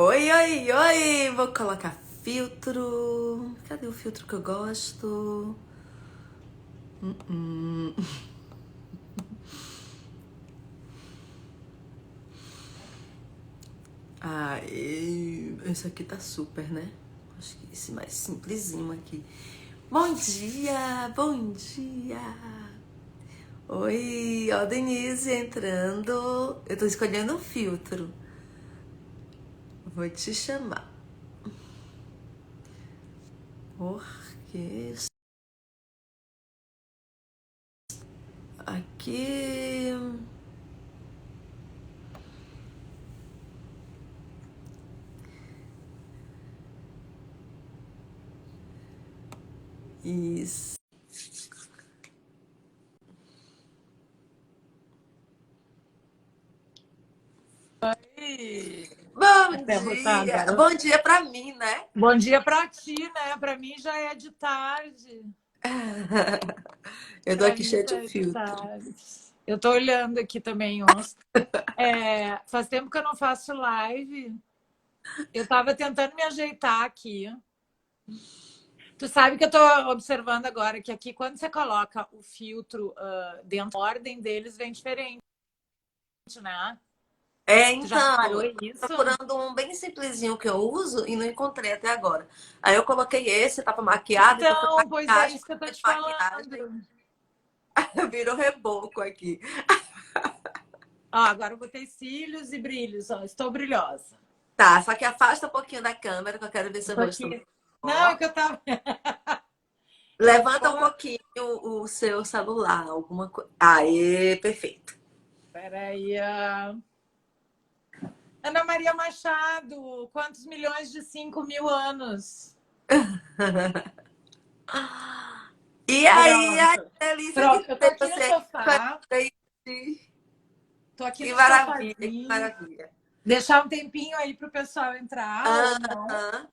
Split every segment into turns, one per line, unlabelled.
Oi, oi, oi! Vou colocar filtro. Cadê o filtro que eu gosto? Hum. Ai, esse aqui tá super, né? Acho que esse mais simplesinho aqui. Bom dia, bom dia! Oi, ó, Denise entrando. Eu tô escolhendo o filtro. Vou te chamar. Porque aqui. Isso.
Oi.
Bom
Até botar
dia!
agora.
Bom dia pra mim, né?
Bom dia para ti, né? Para mim já é de tarde.
Eu tô
Para
aqui
mim
cheia
já
de
é de
filtro.
tarde. Eu tô olhando aqui também uns. Faz tempo que eu não faço live. Eu estava tentando me ajeitar aqui. Tu sabe que eu tô observando agora que aqui, quando você coloca o filtro dentro da ordem deles, vem diferente, né? Tu já reparou
Então, eu tô
isso?
procurando um bem simplesinho que eu uso e não encontrei até agora. Aí eu coloquei esse, tá pra maquiar, depois foi
Então, pois é
maquiagem,
isso que eu tô
foi de
te
maquiagem,
falando.
virou reboco aqui.
Ó, agora eu botei cílios e brilhos, ó, estou brilhosa.
Tá, só que afasta um pouquinho da câmera, que eu quero ver seu
Tô
rosto
aqui. Não, é
melhor.
que eu tava. Eu
Levanta
tô.
um pouquinho o seu celular, alguma coisa. Aê, perfeito.
Peraí. Ana Maria Machado, quantos milhões de 5.000 anos?
E aí, a
Pronto.
delícia que
Pronto, eu tô
tem
aqui no
você aqui com a
sofá.
gente.
Tô aqui
Que
no
maravilha, que
sofazinho.
maravilha.
Deixar um tempinho aí pro pessoal entrar ou não.
Aham,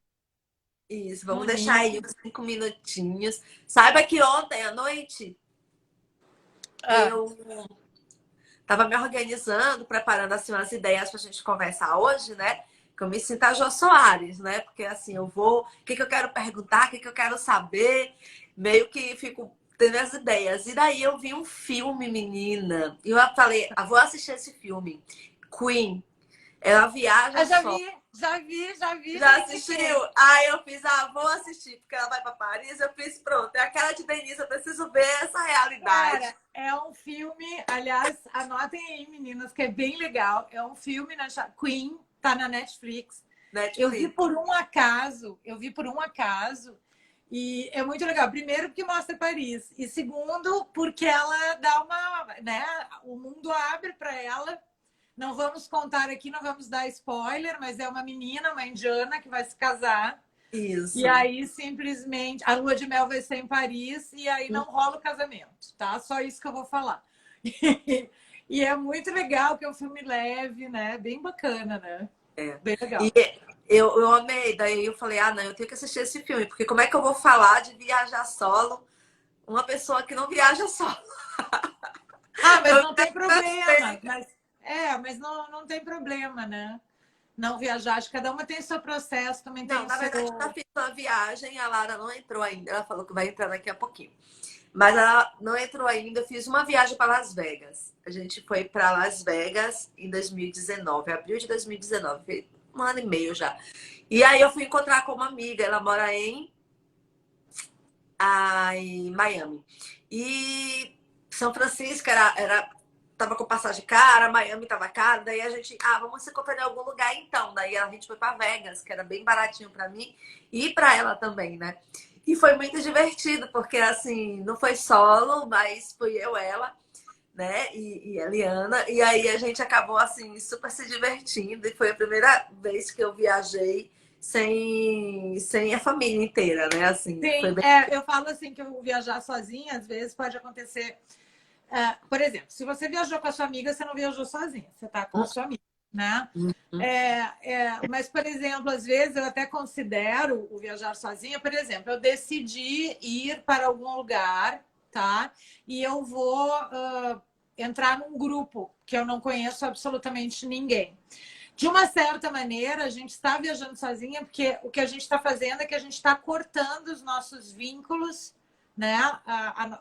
isso, vamos deixar aí
Monique.
uns 5 minutinhos. Saiba que ontem à noite
Ah,
eu tava me organizando, preparando assim umas ideias pra gente conversar hoje, né? Que eu me sinto a Jô Soares, né? Porque assim, eu vou. O que eu quero perguntar, o que eu quero saber, meio que fico tendo as ideias. E daí eu vi um filme, menina, e eu falei, ah, vou assistir esse filme. Queen. Ela viaja
já
só.
vi, já vi, já vi,
Já
te
assistiu?
indiquei.
Aí eu fiz, ah, vou assistir, porque ela vai pra Paris. Eu fiz, pronto, é a cara de Denise, eu preciso ver essa realidade.
Cara, é um filme, aliás, anotem aí, meninas, que é bem legal. É um filme na Queen, tá na Netflix. Eu vi
Netflix.
por um acaso, e é muito legal. Primeiro, porque mostra Paris, e segundo, porque ela dá uma, né? O mundo abre para ela. Não vamos contar aqui, não vamos dar spoiler, mas é uma menina, uma indiana, que vai se casar. E
Isso.
aí, simplesmente, a lua de mel vai ser em Paris e aí não rola o casamento, tá? Só isso que eu vou falar. E é muito legal, que é um filme leve, né? Bem bacana, né?
É.
Bem
E
legal.
eu amei. Daí eu falei, ah, não, eu tenho que assistir esse filme, porque como é que eu vou falar de viajar solo uma pessoa que não viaja solo?
Ah, mas
Eu
não tem problema.
sei.
Mas não tem problema, né? Não viajar. Acho que cada uma tem seu processo, também tem
Não,
o
na
seu.
verdade, eu já fiz uma viagem, a Lara não entrou ainda. Ela falou que vai entrar daqui a pouquinho. Mas ela não entrou ainda. Eu fiz uma viagem para Las Vegas. A gente foi para Las Vegas em 2019, abril de 2019, um ano e meio já. E aí eu fui encontrar com uma amiga, ela mora em Miami. E São Francisco tava com passagem cara, Miami tava cara, daí a gente, vamos se encontrar em algum lugar então. Daí a gente foi para Vegas, que era bem baratinho para mim e para ela também, né? E foi muito divertido, porque assim, não foi solo, mas fui eu, ela, né? E a Eliana. E aí a gente acabou assim, super se divertindo. E foi a primeira vez que eu viajei sem a família inteira, né? Assim, foi
Sim,
bem.
eu falo assim que eu viajar sozinha, às vezes pode acontecer. Por exemplo, se você viajou com a sua amiga, você não viajou sozinha, você está com a sua amiga, né? Mas, por exemplo, às vezes eu até considero o viajar sozinha, por exemplo, eu decidi ir para algum lugar, tá? E eu vou entrar num grupo que eu não conheço absolutamente ninguém. de uma certa maneira, a gente está viajando sozinha, porque o que a gente está fazendo é que a gente está cortando os nossos vínculos, né?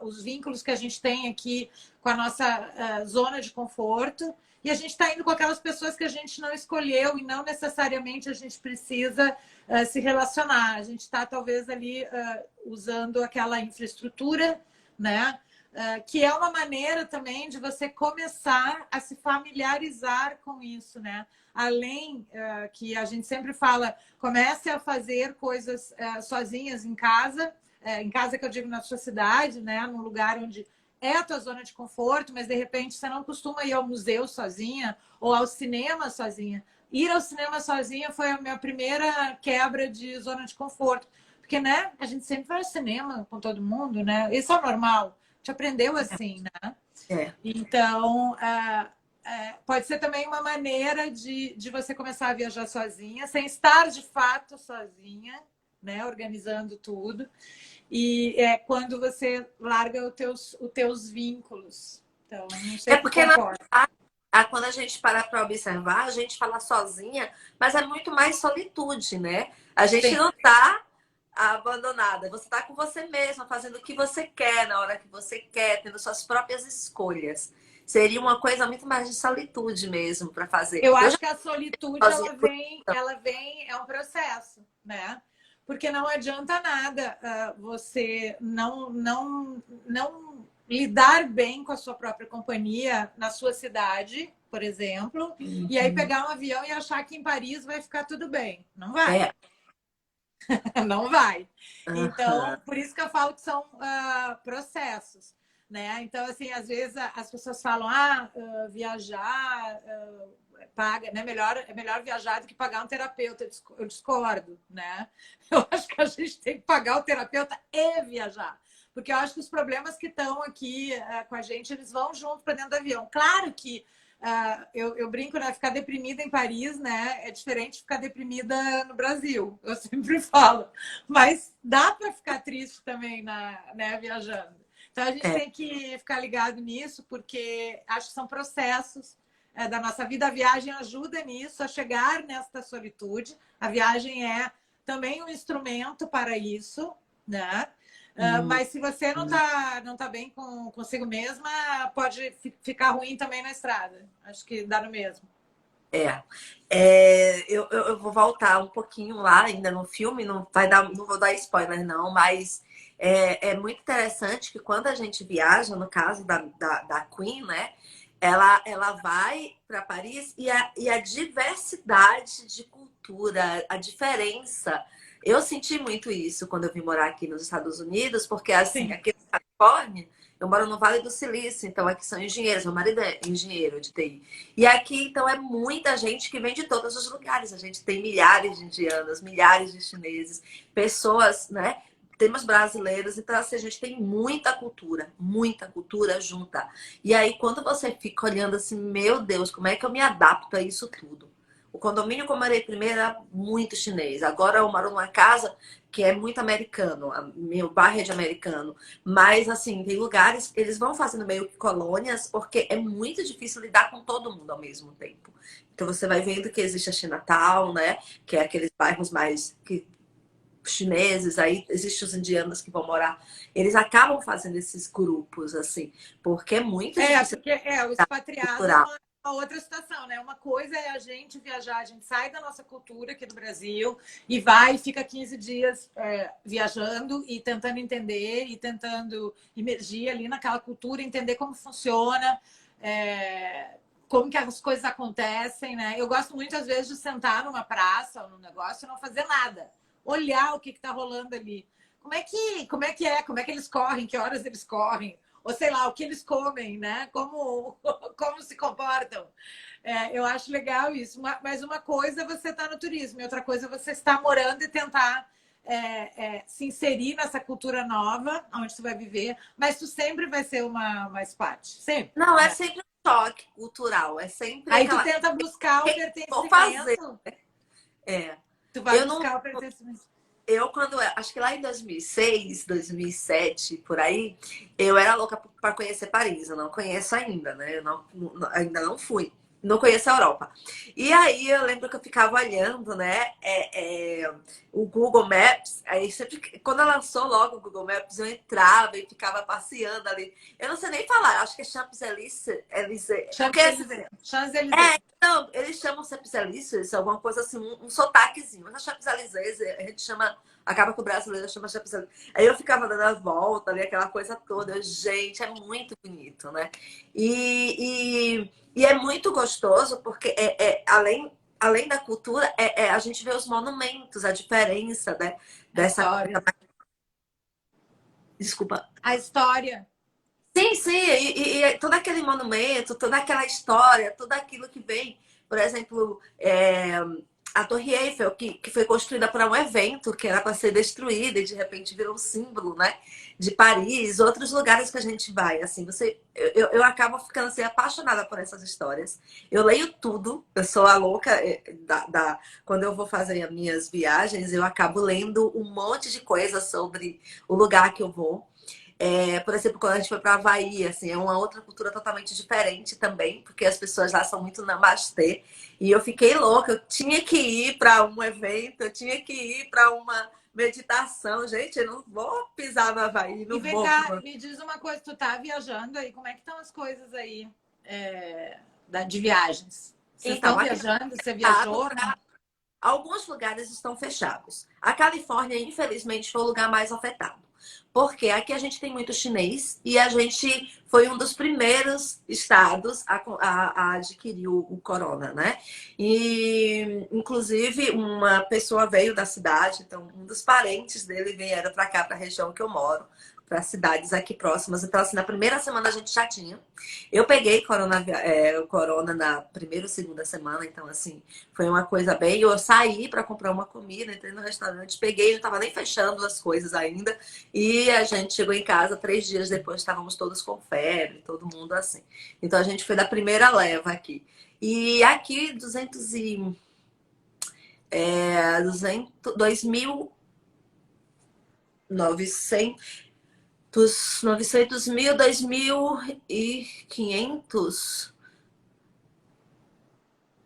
Os vínculos que a gente tem aqui com a nossa zona de conforto, e a gente está indo com aquelas pessoas que a gente não escolheu e não necessariamente a gente precisa se relacionar. A gente está, talvez, ali usando aquela infraestrutura, né? Que é uma maneira também de você começar a se familiarizar com isso, né? Além que a gente sempre fala, comece a fazer coisas sozinhas em casa que eu digo na sua cidade, né? Num lugar onde é a tua zona de conforto, mas de repente você não costuma ir ao museu sozinha ou ao cinema sozinha. Ir ao cinema sozinha foi a minha primeira quebra de zona de conforto. Porque, né? A gente sempre vai ao cinema com todo mundo, né? Isso é o normal. A gente aprendeu assim, né? Então, pode ser também uma maneira de você começar a viajar sozinha, sem estar de fato sozinha, né? Organizando tudo. E é quando você larga os teus vínculos. Então, não sei
É
se
porque
concorda.
quando a gente parar para observar, a gente fala sozinha, mas é muito mais solitude, né? A gente
Sim.
não está abandonada, você está com você mesma, fazendo o que você quer, na hora que você quer, tendo suas próprias escolhas. Seria uma coisa muito mais de solitude mesmo para fazer.
Eu
Eu já
acho que a solitude
sozinha.
é um processo, né? Porque não adianta nada você não lidar bem com a sua própria companhia na sua cidade, por exemplo, e aí pegar um avião e achar que em Paris vai ficar tudo bem. Não vai.
É.
Não vai.
Aham.
Então, por isso que eu falo que são processos, né? Então, assim, às vezes as pessoas falam, viajar paga, né? É melhor viajar do que pagar um terapeuta. Eu discordo, né? Eu acho que a gente tem que pagar o terapeuta e viajar. Porque eu acho que os problemas que estão aqui com a gente, eles vão junto para dentro do avião. Claro que eu brinco, né? Ficar deprimida em Paris, né? É diferente de ficar deprimida no Brasil. Eu sempre falo. Mas dá para ficar triste também, né? Viajando. Então a gente
É.
tem que ficar ligado nisso, porque acho que são processos da nossa vida. A viagem ajuda nisso, a chegar nesta solitude. A viagem é também um instrumento para isso, né? Mas se você não tá bem consigo mesma, pode ficar ruim também na estrada. Acho que dá no mesmo.
Eu vou voltar um pouquinho lá ainda no filme, não vou dar spoiler, não, mas é muito interessante que quando a gente viaja, no caso da Queen, né? Ela vai para Paris e a diversidade de cultura, a diferença. Eu senti muito isso quando eu vim morar aqui nos Estados Unidos, porque assim,
Sim.
aqui na Califórnia, eu moro no Vale do Silício, então aqui são engenheiros, meu marido é engenheiro de TI. E aqui, então, é muita gente que vem de todos os lugares. A gente tem milhares de indianos, milhares de chineses, pessoas, né? Temos brasileiros, então assim, a gente tem muita cultura junta. E aí, quando você fica olhando assim, meu Deus, como é que eu me adapto a isso tudo? O condomínio que eu morei primeiro era muito chinês. Agora eu moro numa casa que é muito americano. Meu bairro é de americano. Mas, assim, tem lugares que eles vão fazendo meio que colônias, porque é muito difícil lidar com todo mundo ao mesmo tempo. Então, você vai vendo que existe a Chinatown, né? Que é aqueles bairros mais chineses, aí existem os indianos que vão morar. Eles acabam fazendo esses grupos, assim, porque é muito difícil
Porque o expatriado é
cultural.
uma outra situação, né? Uma coisa é a gente viajar, a gente sai da nossa cultura aqui do Brasil e vai e fica 15 dias viajando e tentando entender e tentando emergir ali naquela cultura, entender como funciona, como que as coisas acontecem, né? Eu gosto muito, às vezes, de sentar numa praça ou num negócio e não fazer nada. Olhar o que está rolando ali. Como é que eles correm, que horas eles correm, ou sei lá, o que eles comem, né? Como se comportam. Eu acho legal isso. Mas uma coisa é você estar no turismo, e outra coisa é você estar morando e tentar se inserir nessa cultura nova, onde você vai viver, mas tu sempre vai ser uma expat, sempre.
Não, é
Né?
sempre um choque cultural, é sempre
Aí tu
aquela.
tenta buscar o
Vou fazer.
pertencimento,
É.
tu vai
Eu não.
buscar o pertencimento.
Acho que lá em 2006, 2007, por aí, eu era louca para conhecer Paris. Eu não conheço ainda, né? Ainda não fui. Não conheço a Europa. E aí eu lembro que eu ficava olhando, né, o Google Maps. Aí sempre, quando ela lançou logo o Google Maps, eu entrava e ficava passeando ali. Eu não sei nem falar, acho que é Champs-Élysées. Porque
Champs-Élysées. Champs-Élysées.
não, eles chamam Champs-Élysées, alguma coisa assim, um sotaquezinho. Mas a Champs-Élysées, a gente chama, acaba que o brasileiro chama Champs-Élysées. Aí eu ficava dando a volta ali, aquela coisa toda. Gente, é muito bonito, né? E é muito gostoso, porque além da cultura, a gente vê os monumentos, a diferença, né?
A
Dessa
história.
coisa. Desculpa.
A história.
Sim, sim, e todo aquele monumento, toda aquela história, tudo aquilo que vem, por exemplo, a Torre Eiffel, que foi construída para um evento que era para ser destruída e de repente virou um símbolo, né? De Paris, outros lugares que a gente vai, assim, eu acabo ficando assim, apaixonada por essas histórias. Eu leio tudo, eu sou a louca quando eu vou fazer as minhas viagens, eu acabo lendo um monte de coisa sobre o lugar que eu vou. Por exemplo, quando a gente foi para Havaí, assim, é uma outra cultura totalmente diferente também, porque as pessoas lá são muito namastê. E eu fiquei louca, eu tinha que ir para um evento, eu tinha que ir para uma meditação. Gente, eu não vou pisar no Havaí,
E
não
vem
vou.
cá, me diz uma coisa, tu tá viajando aí, como é que estão as coisas aí de viagens? Vocês
Então,
estão
aqui
viajando? Você
tá,
viajou? Não?
alguns lugares estão fechados. A Califórnia, infelizmente, foi o lugar mais afetado. Porque aqui a gente tem muito chinês e a gente foi um dos primeiros estados a adquirir o corona, né? E, inclusive, uma pessoa veio da cidade, então, um dos parentes dele vieram para cá, para a região que eu moro, para cidades aqui próximas. Então, assim, na primeira semana a gente já tinha. Eu peguei o corona na primeira ou segunda semana, então, assim, foi uma coisa bem. Eu saí para comprar uma comida, entrei no restaurante, peguei, não estava nem fechando as coisas ainda. E a gente chegou em casa 3 dias depois, estávamos todos com febre, todo mundo assim. Então a gente foi da primeira leva aqui. E aqui, 900 mil, 2.500.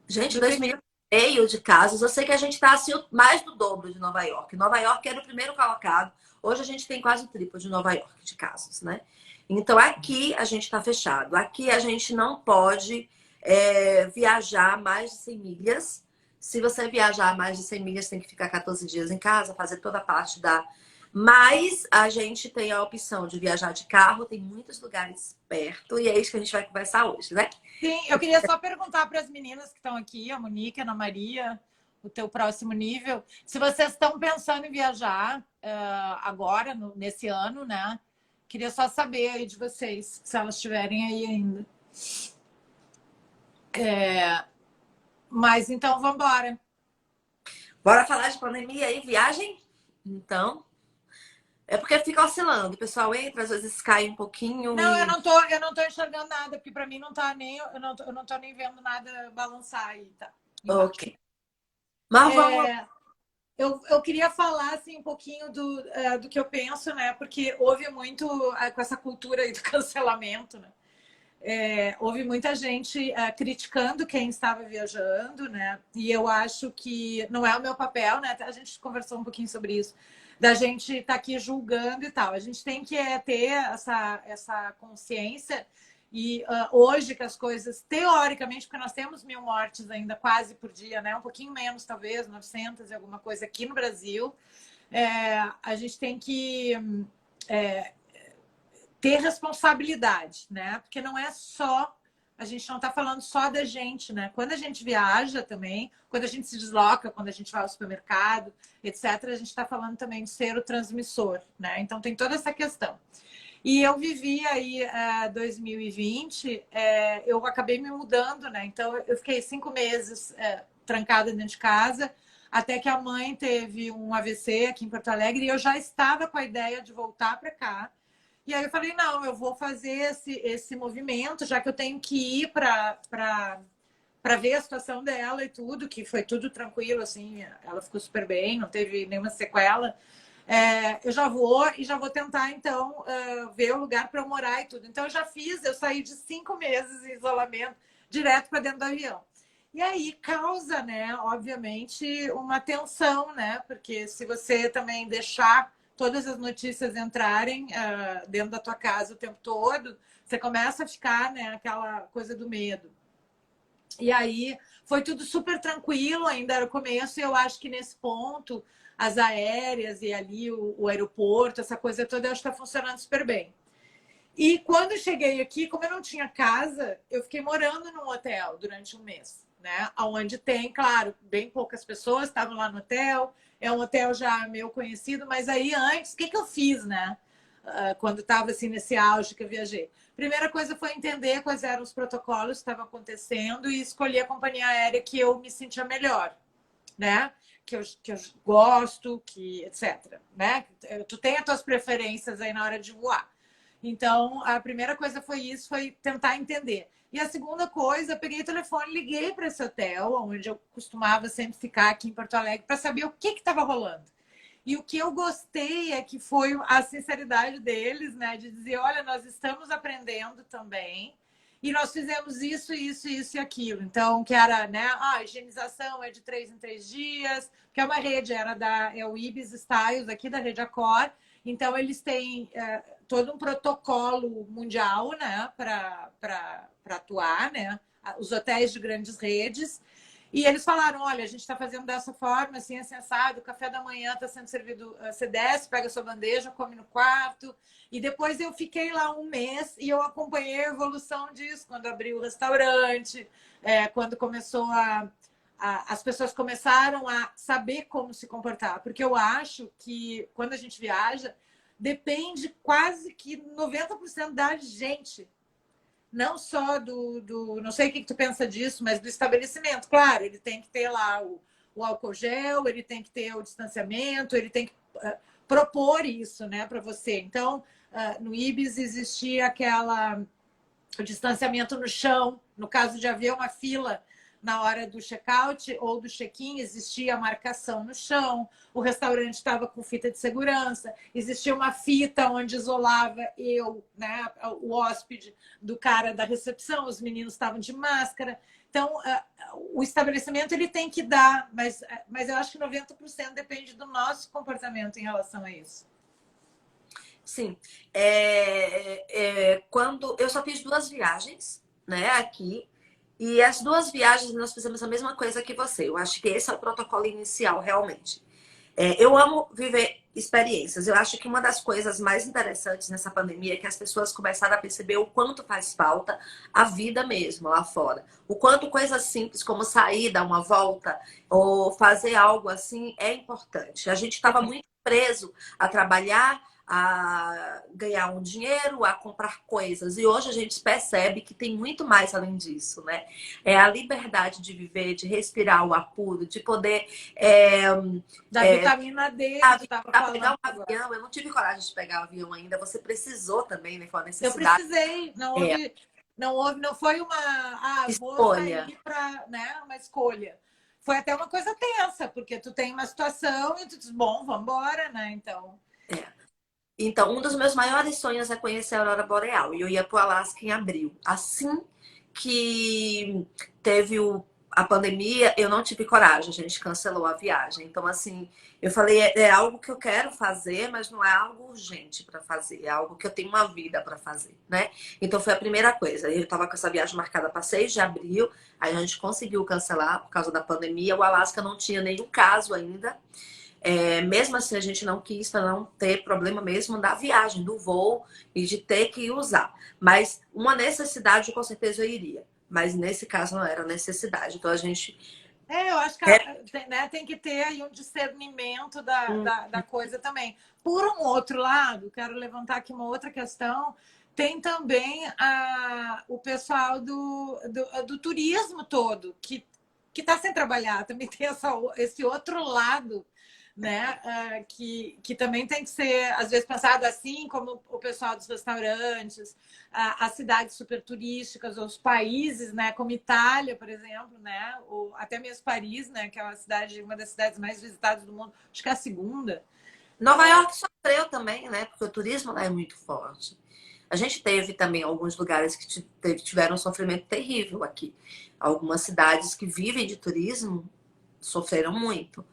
Gente,
Do que
2,5 milhões de casos. Eu sei que a gente está assim, mais do dobro de Nova York. Nova York era o primeiro colocado. Hoje a gente tem quase o triplo de Nova York de casos, né? Então aqui a gente está fechado. Aqui a gente não pode viajar mais de 100 milhas. Se você viajar mais de 100 milhas, tem que ficar 14 dias em casa, fazer toda a parte da. Mas a gente tem a opção de viajar de carro, tem muitos lugares perto, e é isso que a gente vai conversar hoje, né?
Sim, eu queria só perguntar para as meninas que estão aqui, a Monique, a Ana Maria, o teu próximo nível, se vocês estão pensando em viajar agora, nesse ano, né? Queria só saber aí de vocês, se elas estiverem aí ainda. Mas então, vamos embora.
Bora falar de pandemia e viagem? Então, é porque fica oscilando. O pessoal entra, às vezes cai um pouquinho
Não,
e.
eu não tô enxergando nada, porque para mim não tá nem, eu não tô nem vendo nada balançar aí, tá? Embaixo.
Ok. Mas vamos.
Eu queria falar assim, um pouquinho do que eu penso, né? Porque houve muito com essa cultura aí do cancelamento, né? Houve muita gente criticando quem estava viajando, né? E eu acho que não é o meu papel, né? A gente conversou um pouquinho sobre isso, da gente estar aqui julgando e tal. A gente tem que ter essa consciência. E hoje que as coisas, teoricamente, porque nós temos 1.000 mortes ainda quase por dia, né? Um pouquinho menos, talvez, 900 e alguma coisa aqui no Brasil. A gente tem que ter responsabilidade, né? Porque não é só, a gente não está falando só da gente, né? Quando a gente viaja também, quando a gente se desloca, quando a gente vai ao supermercado, etc., a gente está falando também de ser o transmissor, né? Então tem toda essa questão. E eu vivi aí 2020, eu acabei me mudando, né? Então eu fiquei 5 meses trancada dentro de casa, até que a mãe teve um AVC aqui em Porto Alegre e eu já estava com a ideia de voltar para cá. E aí eu falei, não, eu vou fazer esse movimento, já que eu tenho que ir para ver a situação dela e tudo, que foi tudo tranquilo, assim, ela ficou super bem, não teve nenhuma sequela. Eu já vou e já vou tentar, então, ver o lugar para eu morar e tudo. Então, eu já fiz, eu saí de 5 meses em isolamento, direto para dentro do avião. E aí causa, né, obviamente, uma tensão, né? Porque se você também deixar todas as notícias entrarem dentro da tua casa o tempo todo, você começa a ficar, né, aquela coisa do medo. E aí foi tudo super tranquilo, ainda era o começo, e eu acho que nesse ponto, as aéreas e ali o aeroporto, essa coisa toda, eu acho que está funcionando super bem. E quando eu cheguei aqui, como eu não tinha casa, eu fiquei morando num hotel durante um mês, né? Onde tem, claro, bem poucas pessoas estavam lá no hotel. É um hotel já meio conhecido, mas aí antes, o que eu fiz, né? Quando estava assim nesse auge que eu viajei. Primeira coisa foi entender quais eram os protocolos que estavam acontecendo e escolher a companhia aérea que eu me sentia melhor, né? Que eu gosto, que etc. Né? Tu tem as tuas preferências aí na hora de voar. Então, a primeira coisa foi isso, foi tentar entender. E a segunda coisa, eu peguei o telefone, liguei para esse hotel, onde eu costumava sempre ficar aqui em Porto Alegre, para saber o que estava rolando. E o que eu gostei é que foi a sinceridade deles, né? De dizer, olha, nós estamos aprendendo também. E nós fizemos isso, isso, isso e aquilo. Então, que era, né? A higienização é de 3 em 3 dias, que é uma rede, é o Ibis Styles aqui da Rede Accor. Então, eles têm todo um protocolo mundial, né? Para atuar, né? Os hotéis de grandes redes. E eles falaram, olha, a gente está fazendo dessa forma, assim, assim, assado, o café da manhã está sendo servido, você desce, pega a sua bandeja, come no quarto. E depois eu fiquei lá um mês e eu acompanhei a evolução disso, quando abriu o restaurante, quando começou as pessoas começaram a saber como se comportar. Porque eu acho que quando a gente viaja, depende quase que 90% da gente, não só não sei o que tu pensa disso, mas do estabelecimento. Claro, ele tem que ter lá o álcool gel, ele tem que ter o distanciamento, ele tem que propor isso, né, para você. Então, no Ibis existia o distanciamento no chão, no caso de haver uma fila na hora do check-out ou do check-in, existia a marcação no chão, o restaurante estava com fita de segurança, existia uma fita onde isolava né, o hóspede do cara da recepção, os meninos estavam de máscara. Então, o estabelecimento ele tem que dar, mas eu acho que 90% depende do nosso comportamento em relação a isso.
Sim. Quando eu só fiz 2 viagens, né, aqui, e as 2 viagens nós fizemos a mesma coisa que você. Eu acho que esse é o protocolo inicial, realmente. Eu amo viver experiências. Eu acho que uma das coisas mais interessantes nessa pandemia é que as pessoas começaram a perceber o quanto faz falta a vida mesmo lá fora. O quanto coisas simples como sair, dar uma volta ou fazer algo assim é importante. A gente estava muito preso a trabalhar, a ganhar um dinheiro, a comprar coisas. E hoje a gente percebe que tem muito mais além disso, né? É a liberdade de viver, de respirar o ar puro, de poder...
Da vitamina D que tu estava falando
pegar um
agora.
avião. Eu não tive coragem de pegar o avião ainda. Você precisou também, né? Foi uma
Eu
necessidade.
precisei, não foi uma, vou
Escolha.
sair para, né, uma escolha. Foi até uma coisa tensa, porque tu tem uma situação e tu diz, bom, vamos embora, né? Então,
Então, um dos meus maiores sonhos é conhecer a Aurora Boreal. E eu ia para o Alasca em abril. Assim que teve a pandemia, eu não tive coragem. A gente cancelou a viagem. Então, assim, eu falei, é algo que eu quero fazer, mas não é algo urgente para fazer. É algo que eu tenho uma vida para fazer, né? Então, foi a primeira coisa. Eu estava com essa viagem marcada para 6 de abril. Aí a gente conseguiu cancelar por causa da pandemia. O Alasca não tinha nenhum caso ainda. Mesmo assim, a gente não quis para não ter problema mesmo da viagem, do voo e de ter que usar. Mas uma necessidade, com certeza eu iria. Mas nesse caso não era necessidade. Então a gente.
eu acho que né, tem que ter aí um discernimento da coisa também. Por um outro lado, quero levantar aqui uma outra questão. Tem também o pessoal do turismo todo, que está sem trabalhar. Também tem esse outro lado, né? Que também tem que ser, às vezes, pensado assim como o pessoal dos restaurantes, as cidades super turísticas, os países, né? Como Itália, por exemplo, né? Até mesmo Paris, né? Que é uma das cidades mais visitadas do mundo, acho que é a segunda.
Nova York sofreu também, né? Porque o turismo lá é muito forte. A gente teve também alguns lugares que tiveram um sofrimento terrível aqui. Algumas cidades que vivem de turismo sofreram muito.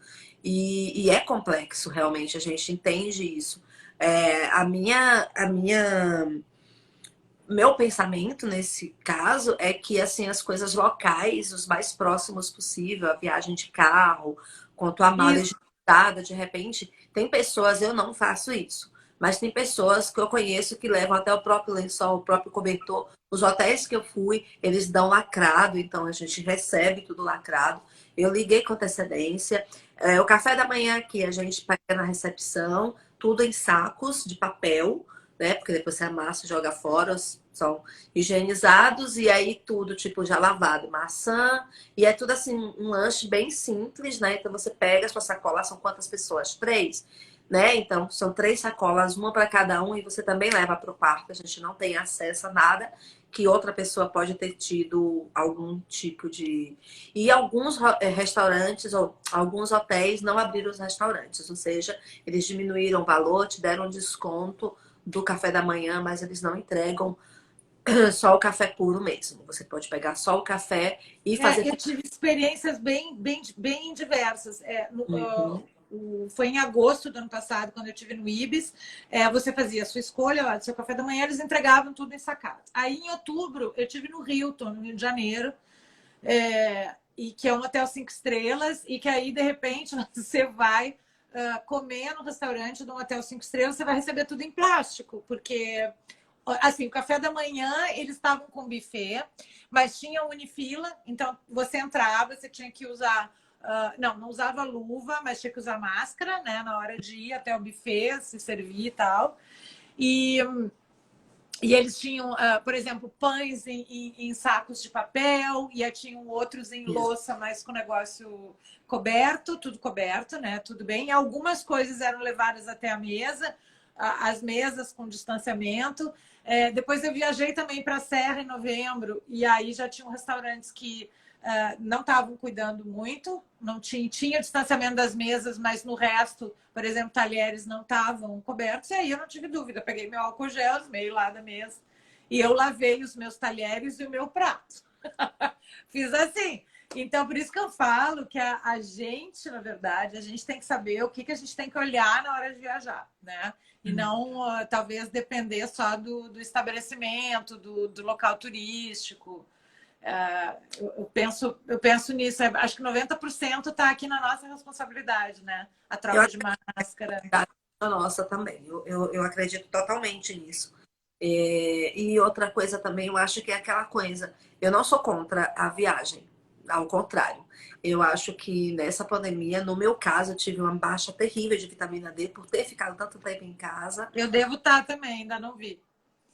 E é complexo, realmente, a gente entende isso. Meu pensamento nesse caso é que assim as coisas locais, os mais próximos possível, a viagem de carro, quanto a mala
Isso.
higienizada, de repente, tem pessoas, eu não faço isso, mas tem pessoas que eu conheço que levam até o próprio lençol, o próprio cobertor. Os hotéis que eu fui, eles dão lacrado, então a gente recebe tudo lacrado. Eu liguei com antecedência. O café da manhã aqui a gente pega na recepção, tudo em sacos de papel, né? Porque depois você amassa e joga fora, são higienizados e aí tudo tipo já lavado, maçã, e é tudo assim um lanche bem simples, né? Então você pega a sua sacola, são quantas pessoas? Três, né? Então são três sacolas, uma para cada um e você também leva para o quarto. A gente não tem acesso a nada que outra pessoa pode ter tido algum tipo de... E alguns restaurantes ou alguns hotéis não abriram os restaurantes, ou seja, eles diminuíram o valor, te deram um desconto do café da manhã, mas eles não entregam só o café puro mesmo. Você pode pegar só o café e fazer...
Eu tive experiências bem diversas.
Uhum.
Foi em agosto do ano passado, quando eu estive no Ibis. Você fazia a sua escolha lá do seu café da manhã, eles entregavam tudo em sacadas. Aí, em outubro, eu estive no Hilton, no Rio de Janeiro, e que é um hotel 5 estrelas, e que aí, de repente, você vai comer no restaurante de um hotel 5 estrelas, você vai receber tudo em plástico, porque... Assim, o café da manhã, eles estavam com buffet, mas tinha unifila, então você entrava, você tinha que usar... não usava luva, mas tinha que usar máscara, né? Na hora de ir até o buffet, se servir e tal. E eles tinham, por exemplo, pães em sacos de papel, e aí tinham outros em
Isso.
louça, mas com negócio coberto, tudo coberto, né? Tudo bem. Algumas coisas eram levadas até a mesa, as mesas com distanciamento. Depois eu viajei também para a Serra em novembro, e aí já tinham restaurantes que não estavam cuidando muito, não tinha distanciamento das mesas, mas no resto, por exemplo, talheres não estavam cobertos, e aí eu não tive dúvida, peguei meu álcool gel, meio lá da mesa, e eu lavei os meus talheres e o meu prato. Fiz assim. Então, por isso que eu falo que a gente, na verdade, a gente tem que saber o que a gente tem que olhar na hora de viajar, né? E não, talvez, depender só do estabelecimento, do local turístico. Eu penso nisso. Acho que 90% está aqui na nossa responsabilidade, né? A
Eu
troca de máscara.
acredito na nossa também. Eu acredito totalmente nisso. E outra coisa também, eu acho que é aquela coisa. Eu não sou contra a viagem. Ao contrário. Eu acho que nessa pandemia, no meu caso, eu tive uma baixa terrível de vitamina D por ter ficado tanto tempo em casa.
Eu devo estar também, ainda não vi.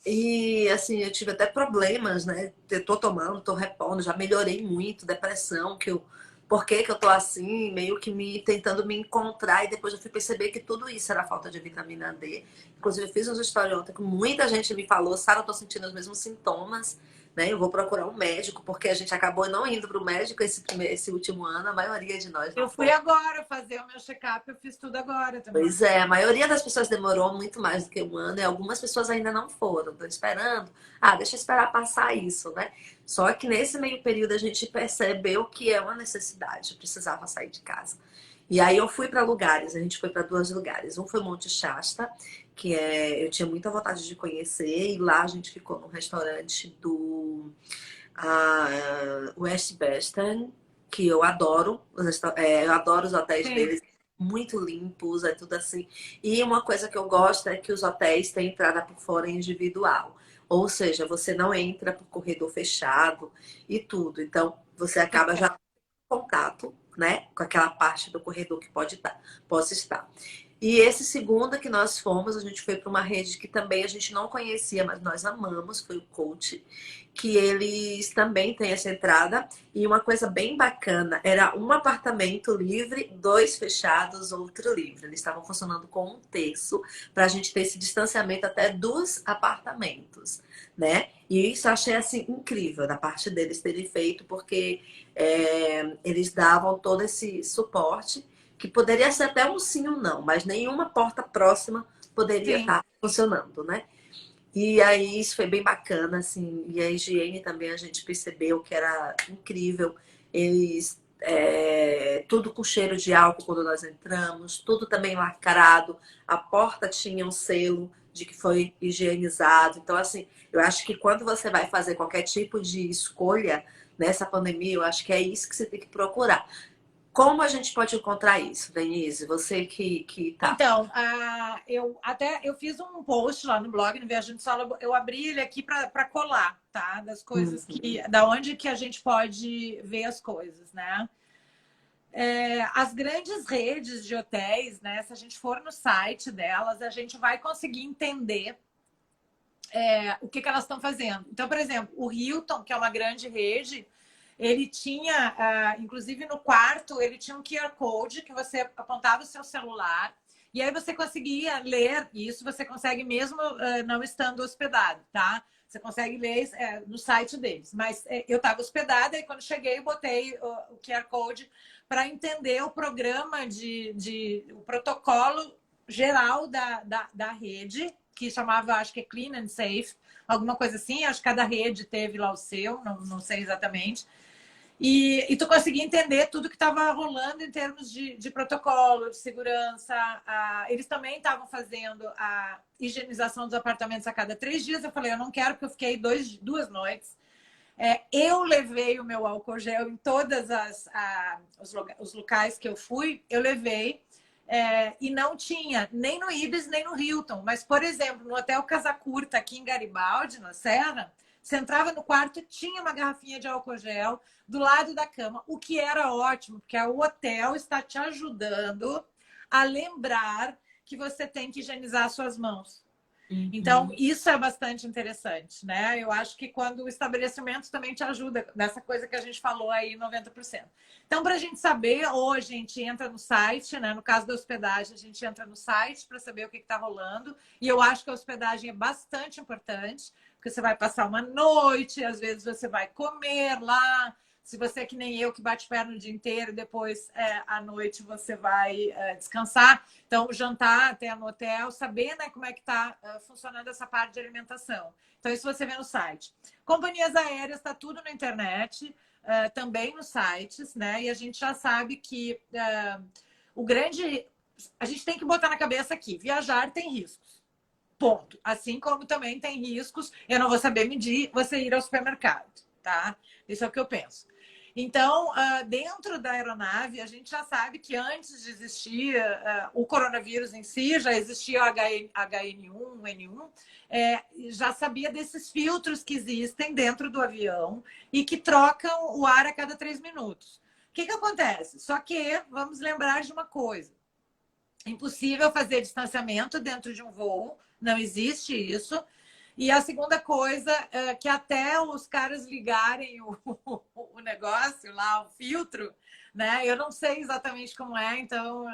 E assim, eu tive até problemas, né? Eu tô tomando, tô repondo, já melhorei muito, depressão, por que que eu tô assim, meio que tentando me encontrar, e depois eu fui perceber que tudo isso era falta de vitamina D. Inclusive, eu fiz uns stories ontem que muita gente me falou, Sara, eu tô sentindo os mesmos sintomas, né? Eu vou procurar um médico, porque a gente acabou não indo pro médico esse último ano, a maioria de nós não
Eu fui
foi.
agora fazer o meu check-up, eu fiz tudo agora também.
Pois é, a maioria das pessoas demorou muito mais do que um ano e algumas pessoas ainda não foram. Estão esperando. Ah, deixa eu esperar passar isso, né? Só que nesse meio período a gente percebeu que é uma necessidade, eu precisava sair de casa. E aí eu fui para lugares, a gente foi para dois lugares. Um foi Monte Shasta, eu tinha muita vontade de conhecer, e lá a gente ficou num restaurante do West Western, que eu adoro, eu adoro os hotéis
Sim.
deles, muito limpos, é tudo assim. E uma coisa que eu gosto é que os hotéis têm entrada por fora individual. Ou seja, você não entra por corredor fechado e tudo. Então, você acaba já em contato, né, com aquela parte do corredor que possa estar. E esse segundo que nós fomos, a gente foi para uma rede que também a gente não conhecia, mas nós amamos, foi o Coach, que eles também têm essa entrada. E uma coisa bem bacana, era um apartamento livre, dois fechados, outro livre. Eles estavam funcionando com um terço, para a gente ter esse distanciamento até dos apartamentos, né? E isso eu achei assim incrível da parte deles terem feito, porque eles davam todo esse suporte, que poderia ser até um sim ou não, mas nenhuma porta próxima poderia
Sim.
estar funcionando, né? E aí isso foi bem bacana, assim. E a higiene também a gente percebeu que era incrível. Eles tudo com cheiro de álcool quando nós entramos, tudo também lacrado. A porta tinha um selo de que foi higienizado. Então, assim, eu acho que quando você vai fazer qualquer tipo de escolha nessa pandemia, eu acho que é isso que você tem que procurar. Como a gente pode encontrar isso, Denise? Você que tá.
Então, eu fiz um post lá no blog, no Viajante Solo, eu abri ele aqui para colar, tá? Das coisas
Uhum.
da onde que a gente pode ver as coisas, né? As grandes redes de hotéis, né? Se a gente for no site delas, a gente vai conseguir entender o que elas estão fazendo. Então, por exemplo, o Hilton, que é uma grande rede, ele tinha, inclusive no quarto, ele tinha um QR Code que você apontava o seu celular e aí você conseguia ler, e isso você consegue mesmo não estando hospedado, tá? Você consegue ler no site deles. Mas eu estava hospedada e quando cheguei, eu botei o QR Code para entender o programa o protocolo geral da rede, que chamava, acho que é Clean and Safe, alguma coisa assim. Acho que cada rede teve lá o seu, não sei exatamente. E tu conseguia entender tudo que estava rolando em termos de protocolo, de segurança. Eles também estavam fazendo a higienização dos apartamentos a cada 3 dias. Eu falei, eu não quero, porque eu fiquei 2 noites. Eu levei o meu álcool gel em todas os locais que eu fui, eu levei. E não tinha nem no Ibis, nem no Hilton. Mas, por exemplo, no Hotel Casa Curta, aqui em Garibaldi, na Serra, você entrava no quarto, tinha uma garrafinha de álcool gel do lado da cama, o que era ótimo, porque o hotel está te ajudando a lembrar que você tem que higienizar suas mãos. Então,
Uhum.
isso é bastante interessante, né? Eu acho que quando o estabelecimento também te ajuda nessa coisa que a gente falou aí, 90%. Então, para a gente saber, ou a gente entra no site, né? No caso da hospedagem, a gente entra no site para saber o que está rolando. E eu acho que a hospedagem é bastante importante, porque você vai passar uma noite, às vezes você vai comer lá. Se você é que nem eu, que bate perna o dia inteiro, depois à noite você vai descansar. Então, jantar até no hotel, saber, né, como é que está funcionando essa parte de alimentação. Então, isso você vê no site. Companhias aéreas, está tudo na internet, também nos sites, né? E a gente já sabe que o grande. A gente tem que botar na cabeça aqui: viajar tem riscos. Ponto. Assim como também tem riscos, eu não vou saber medir, você ir ao supermercado, tá? Isso é o que eu penso. Então, dentro da aeronave, a gente já sabe que antes de existir o coronavírus em si, já existia o HN1, N1, já sabia desses filtros que existem dentro do avião e que trocam o ar a cada 3 minutos. O que acontece? Só que vamos lembrar de uma coisa: impossível fazer distanciamento dentro de um voo, não existe isso. E a segunda coisa é que até os caras ligarem o negócio lá, o filtro, né? Eu não sei exatamente como é, então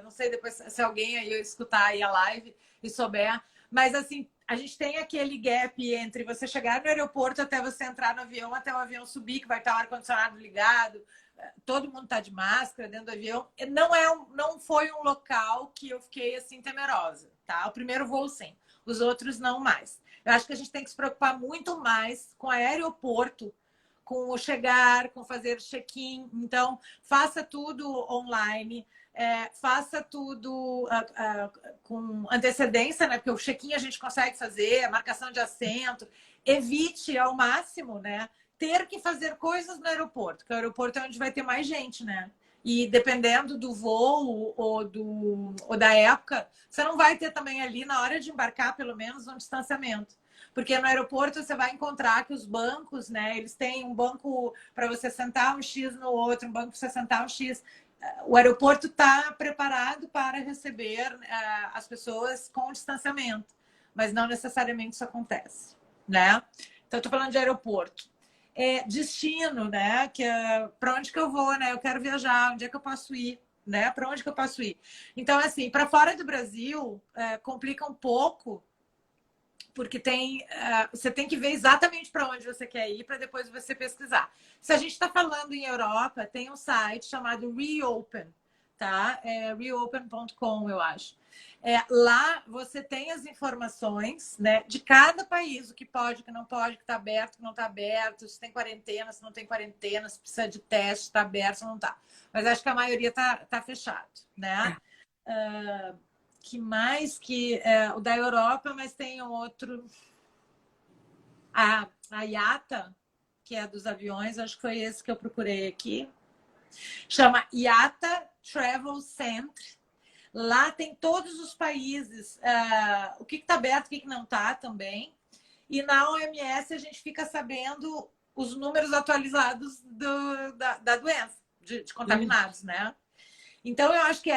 não sei depois se alguém aí escutar aí a live e souber, mas assim, a gente tem aquele gap entre você chegar no aeroporto até você entrar no avião, até o avião subir, que vai estar o ar-condicionado ligado, todo mundo está de máscara dentro do avião. Não foi um local que eu fiquei assim temerosa, tá? O primeiro voo sim, os outros não mais. Eu acho que a gente tem que se preocupar muito mais com o aeroporto, com o chegar, com fazer check-in. Então, faça tudo online, faça tudo com antecedência, né? Porque o check-in a gente consegue fazer, a marcação de assento. Evite ao máximo, né? Ter que fazer coisas no aeroporto, porque o aeroporto é onde vai ter mais gente, né? E dependendo do voo ou da época, você não vai ter também ali, na hora de embarcar, pelo menos, um distanciamento. Porque no aeroporto você vai encontrar que os bancos, né? Eles têm um banco para você sentar um X no outro, um banco para você sentar um X. O aeroporto está preparado para receber as pessoas com distanciamento, mas não necessariamente isso acontece, né? Então, estou falando de aeroporto. Destino, né? Para onde que eu vou, né? Eu quero viajar, onde é que eu posso ir, né? Para onde que eu posso ir? Então, assim, para fora do Brasil, complica um pouco, porque você tem que ver exatamente para onde você quer ir para depois você pesquisar. Se a gente está falando em Europa, tem um site chamado Reopen, tá? É reopen.com, eu acho. Lá você tem as informações, né, de cada país, o que pode, o que não pode, o que está aberto, o que não está aberto, se tem quarentena, se não tem quarentena, se precisa de teste, está aberto, se não está. Mas acho que a maioria tá fechado, né? Que mais que o da Europa, mas tem outro. A IATA, que é dos aviões, acho que foi esse que eu procurei aqui. Chama IATA Travel Center. Lá tem todos os países, o que está aberto, o que não está também. E na OMS a gente fica sabendo os números atualizados da doença, de contaminados, né? Então, eu acho que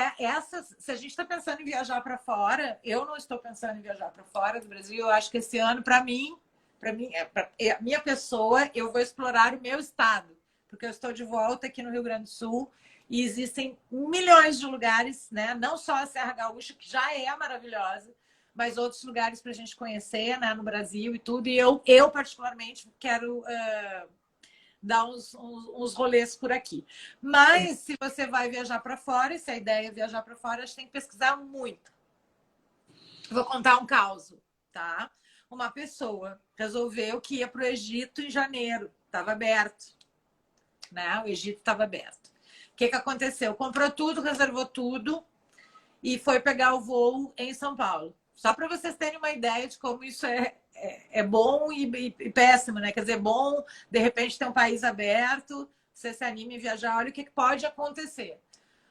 se a gente está pensando em viajar para fora, eu não estou pensando em viajar para fora do Brasil, eu acho que esse ano, para mim, a minha pessoa, eu vou explorar o meu estado, porque eu estou de volta aqui no Rio Grande do Sul e existem milhões de lugares, né? Não só a Serra Gaúcha, que já é maravilhosa, mas outros lugares para a gente conhecer, né? No Brasil e tudo. E eu particularmente, quero dar uns rolês por aqui. Mas se você vai viajar para fora, e se a ideia é viajar para fora, a gente tem que pesquisar muito. Vou contar um caso, tá? Uma pessoa resolveu que ia para o Egito em janeiro, estava aberto, né? O Egito estava aberto. O que aconteceu? Comprou tudo, reservou tudo e foi pegar o voo em São Paulo. Só para vocês terem uma ideia de como isso é bom e péssimo, né? Quer dizer, bom, de repente tem um país aberto, você se anima em viajar, olha o que pode acontecer.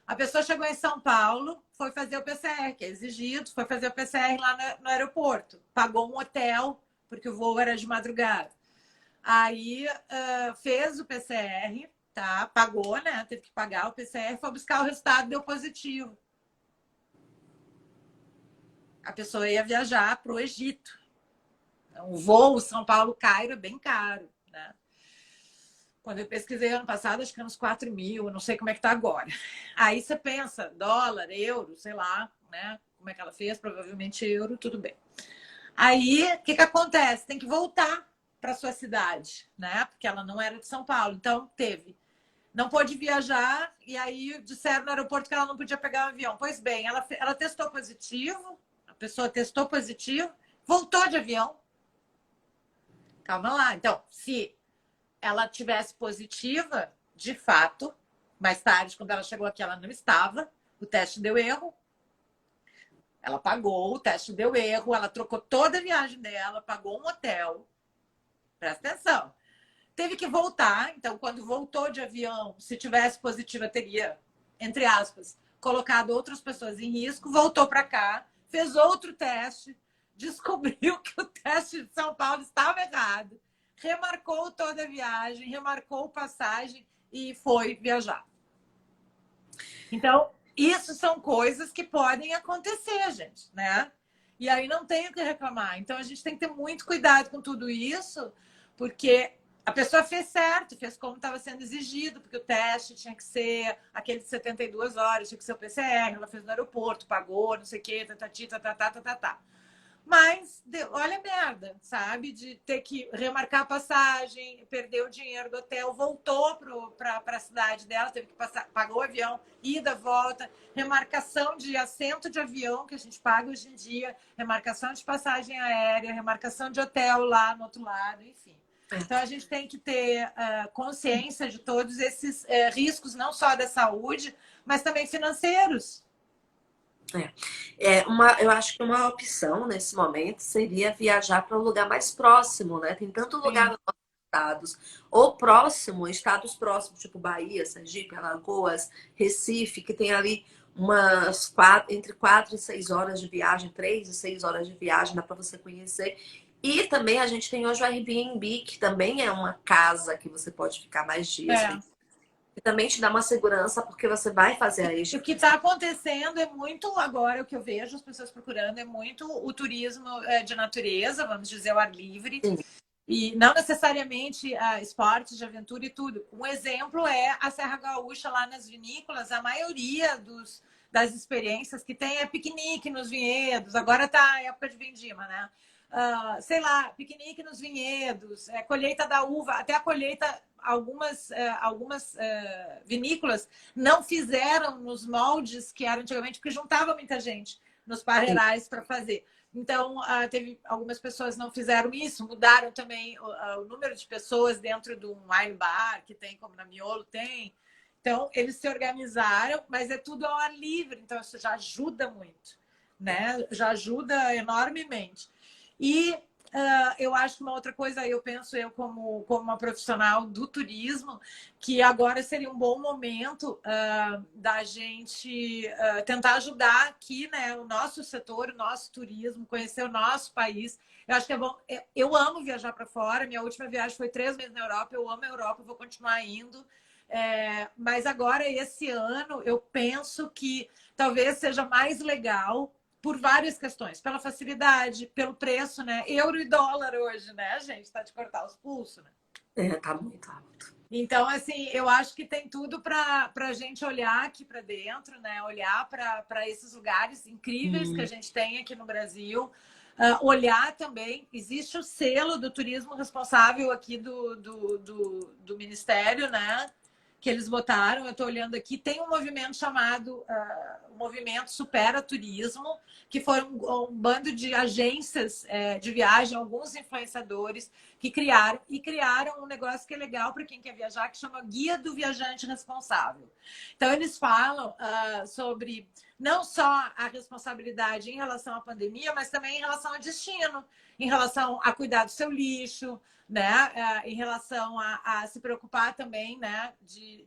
A pessoa chegou em São Paulo, foi fazer o PCR, que é exigido, foi fazer o PCR lá no aeroporto. Pagou um hotel, porque o voo era de madrugada. Aí fez o PCR, tá? Pagou, né? Teve que pagar o PCR, foi buscar o resultado, deu positivo. A pessoa ia viajar para o Egito. O voo São Paulo-Cairo é bem caro, né? Quando eu pesquisei ano passado, acho que era uns 4 mil, não sei como é que tá agora. Aí você pensa, dólar, euro, sei lá, né? Como é que ela fez? Provavelmente euro, tudo bem. Aí, o que acontece? Tem que voltar para sua cidade, né? Porque ela não era de São Paulo. Então, não pôde viajar e aí disseram no aeroporto que ela não podia pegar um avião. Pois bem, ela testou positivo, a pessoa testou positivo, voltou de avião. Calma lá. Então, se ela tivesse positiva, de fato, mais tarde, quando ela chegou aqui, ela não estava, o teste deu erro, ela pagou, o teste deu erro, ela trocou toda a viagem dela, pagou um hotel. Presta atenção. Teve que voltar, então, quando voltou de avião, se tivesse positiva, teria, entre aspas, colocado outras pessoas em risco, voltou para cá, fez outro teste, descobriu que o teste de São Paulo estava errado, remarcou toda a viagem, remarcou passagem e foi viajar. Então, isso são coisas que podem acontecer, gente, né? E aí não tem o que reclamar. Então, a gente tem que ter muito cuidado com tudo isso, porque a pessoa fez certo, fez como estava sendo exigido, porque o teste tinha que ser aquele de 72 horas, tinha que ser o PCR, ela fez no aeroporto, pagou, não sei o quê, tá. Mas, olha a merda, sabe? De ter que remarcar a passagem, perder o dinheiro do hotel, voltou para a cidade dela, teve que passar, pagou o avião, ida, volta, remarcação de assento de avião, que a gente paga hoje em dia, remarcação de passagem aérea, remarcação de hotel lá no outro lado, enfim. Então, a gente tem que ter consciência de todos esses riscos, não só da saúde, mas também financeiros.
Eu acho que uma opção nesse momento seria viajar para um lugar mais próximo, né? Tem tanto lugar nos estados, ou próximo, estados próximos, tipo Bahia, Sergipe, Alagoas, Recife, que tem ali entre 4 e 6 horas de viagem, 3 e 6 horas de viagem, dá para você conhecer. E também a gente tem hoje o Airbnb, que também é uma casa que você pode ficar mais dias. E também te dá uma segurança, porque você vai fazer a
O que está acontecendo é muito, agora o que eu vejo as pessoas procurando, é muito o turismo de natureza, vamos dizer, o ar livre.
Sim.
E não necessariamente esportes de aventura e tudo. Um exemplo é a Serra Gaúcha, lá nas vinícolas, a maioria das experiências que tem é piquenique nos vinhedos. Agora está a época de vindima, né? sei lá, piquenique nos vinhedos, colheita da uva, até a colheita, algumas vinícolas não fizeram nos moldes que eram antigamente, porque juntava muita gente nos parreirais para fazer. Então, teve algumas pessoas não fizeram isso, mudaram também o número de pessoas dentro de um wine bar, que tem, como na Miolo tem. Então, eles se organizaram, mas é tudo ao ar livre, então isso já ajuda muito, né? Já ajuda enormemente. E eu acho que uma outra coisa, eu penso eu como uma profissional do turismo, que agora seria um bom momento da gente tentar ajudar aqui, né, o nosso setor, o nosso turismo, conhecer o nosso país. Eu acho que é bom. Eu amo viajar para fora. Minha última viagem foi 3 meses na Europa. Eu amo a Europa, vou continuar indo. Mas agora, esse ano, eu penso que talvez seja mais legal por várias questões, pela facilidade, pelo preço, né? Euro e dólar hoje, né, gente? Tá de cortar os pulsos, né?
Tá muito alto.
Então, assim, eu acho que tem tudo para a gente olhar aqui para dentro, né? Olhar para esses lugares incríveis que a gente tem aqui no Brasil. Olhar também, existe o selo do turismo responsável aqui do Ministério, né? Que eles botaram, eu estou olhando aqui, tem um movimento chamado o Movimento Supera Turismo, que foi um bando de agências de viagem, alguns influenciadores que criaram um negócio que é legal para quem quer viajar, que chama Guia do Viajante Responsável. Então, eles falam sobre não só a responsabilidade em relação à pandemia, mas também em relação ao destino, em relação a cuidar do seu lixo, né? Em relação a se preocupar também, né? De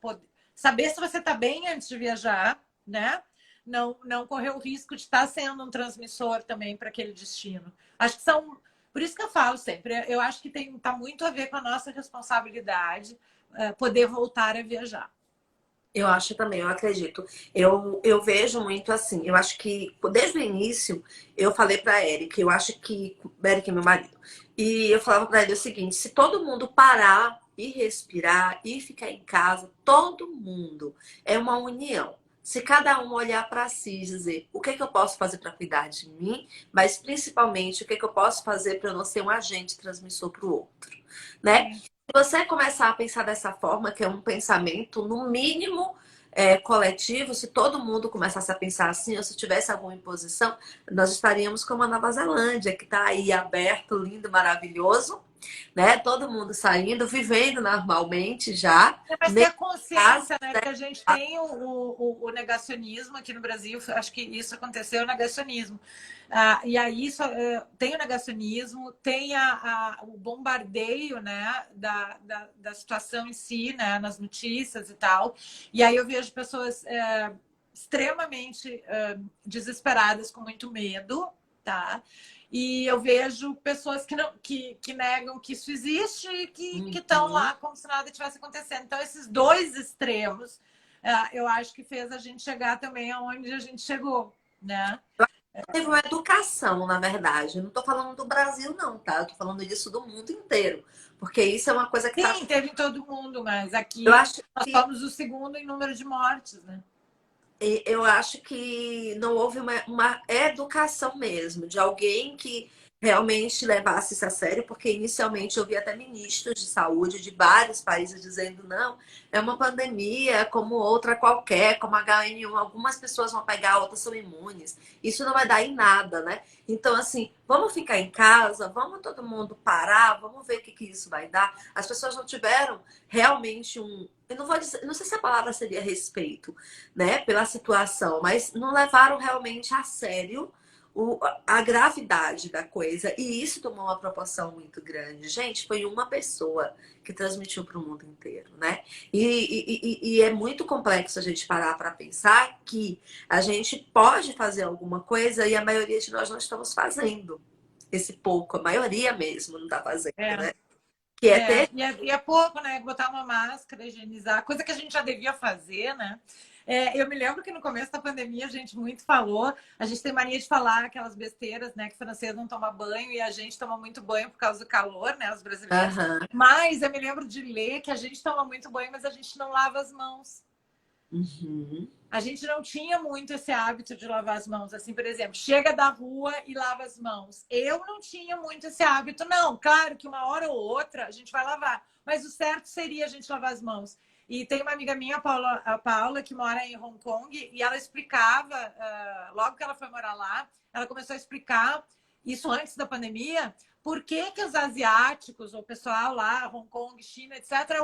poder saber se você está bem antes de viajar, né? Não correr o risco de estar sendo um transmissor também para aquele destino. Acho que são. Por isso que eu falo sempre, eu acho que tá muito a ver com a nossa responsabilidade poder voltar a viajar.
Eu acho também, eu acredito. Eu vejo muito assim. Eu acho que desde o início eu falei para Eric, eu acho que Eric é meu marido, e eu falava para ele o seguinte: se todo mundo parar e respirar e ficar em casa, todo mundo é uma união. Se cada um olhar para si e dizer o que é que eu posso fazer para cuidar de mim, mas principalmente o que é que eu posso fazer para eu não ser um agente transmissor para o outro, né? Se você começar a pensar dessa forma, que é um pensamento, no mínimo, coletivo, se todo mundo começasse a pensar assim, ou se tivesse alguma imposição, nós estaríamos como a Nova Zelândia, que está aí aberto, lindo, maravilhoso, né? Todo mundo saindo, vivendo normalmente já.
Mas ter a consciência, né?
Né?
Que a gente tem o negacionismo aqui no Brasil, acho que isso aconteceu, o negacionismo. E aí tem o negacionismo, tem o bombardeio, né, da situação em si, né, nas notícias e tal. E aí eu vejo pessoas extremamente desesperadas, com muito medo, tá? E eu vejo pessoas que negam que isso existe e que estão lá como se nada tivesse acontecendo. Então, esses dois extremos, eu acho que fez a gente chegar também aonde a gente chegou, né?
Teve uma educação, na verdade. Eu não estou falando do Brasil, não, tá? Eu tô falando disso do mundo inteiro. Porque isso é uma coisa que
Sim, teve em todo mundo, mas aqui
eu acho
nós
que
somos o segundo em número de mortes, né?
eu acho que não houve uma educação mesmo, de alguém que realmente levasse isso a sério, porque inicialmente eu vi até ministros de saúde de vários países dizendo: não, é uma pandemia como outra qualquer, como H1N1, algumas pessoas vão pegar, outras são imunes, isso não vai dar em nada, né? Então, assim, vamos ficar em casa, vamos todo mundo parar, vamos ver o que isso vai dar. As pessoas não tiveram realmente eu não vou dizer, não sei se a palavra seria respeito, né, pela situação, mas não levaram realmente a sério a gravidade da coisa. E isso tomou uma proporção muito grande. Gente, foi uma pessoa que transmitiu para o mundo inteiro, né? E é muito complexo a gente parar para pensar que a gente pode fazer alguma coisa e a maioria de nós não estamos fazendo. Esse pouco, a maioria mesmo não está fazendo, né? Que é ter...
E é pouco, né? Botar uma máscara, higienizar, coisa que a gente já devia fazer, né? Eu me lembro que no começo da pandemia a gente muito falou, a gente tem mania de falar aquelas besteiras, né? Que francês não toma banho e a gente toma muito banho por causa do calor, né? Os brasileiros.
Uhum.
Mas eu me lembro de ler que a gente toma muito banho, mas a gente não lava as mãos.
Uhum.
A gente não tinha muito esse hábito de lavar as mãos. Assim, por exemplo, chega da rua e lava as mãos. Eu não tinha muito esse hábito, não. Claro que uma hora ou outra a gente vai lavar, mas o certo seria a gente lavar as mãos. E tem uma amiga minha, a Paula, que mora em Hong Kong, e ela explicava, logo que ela foi morar lá, ela começou a explicar, isso antes da pandemia, por que que os asiáticos, o pessoal lá, Hong Kong, China, etc.,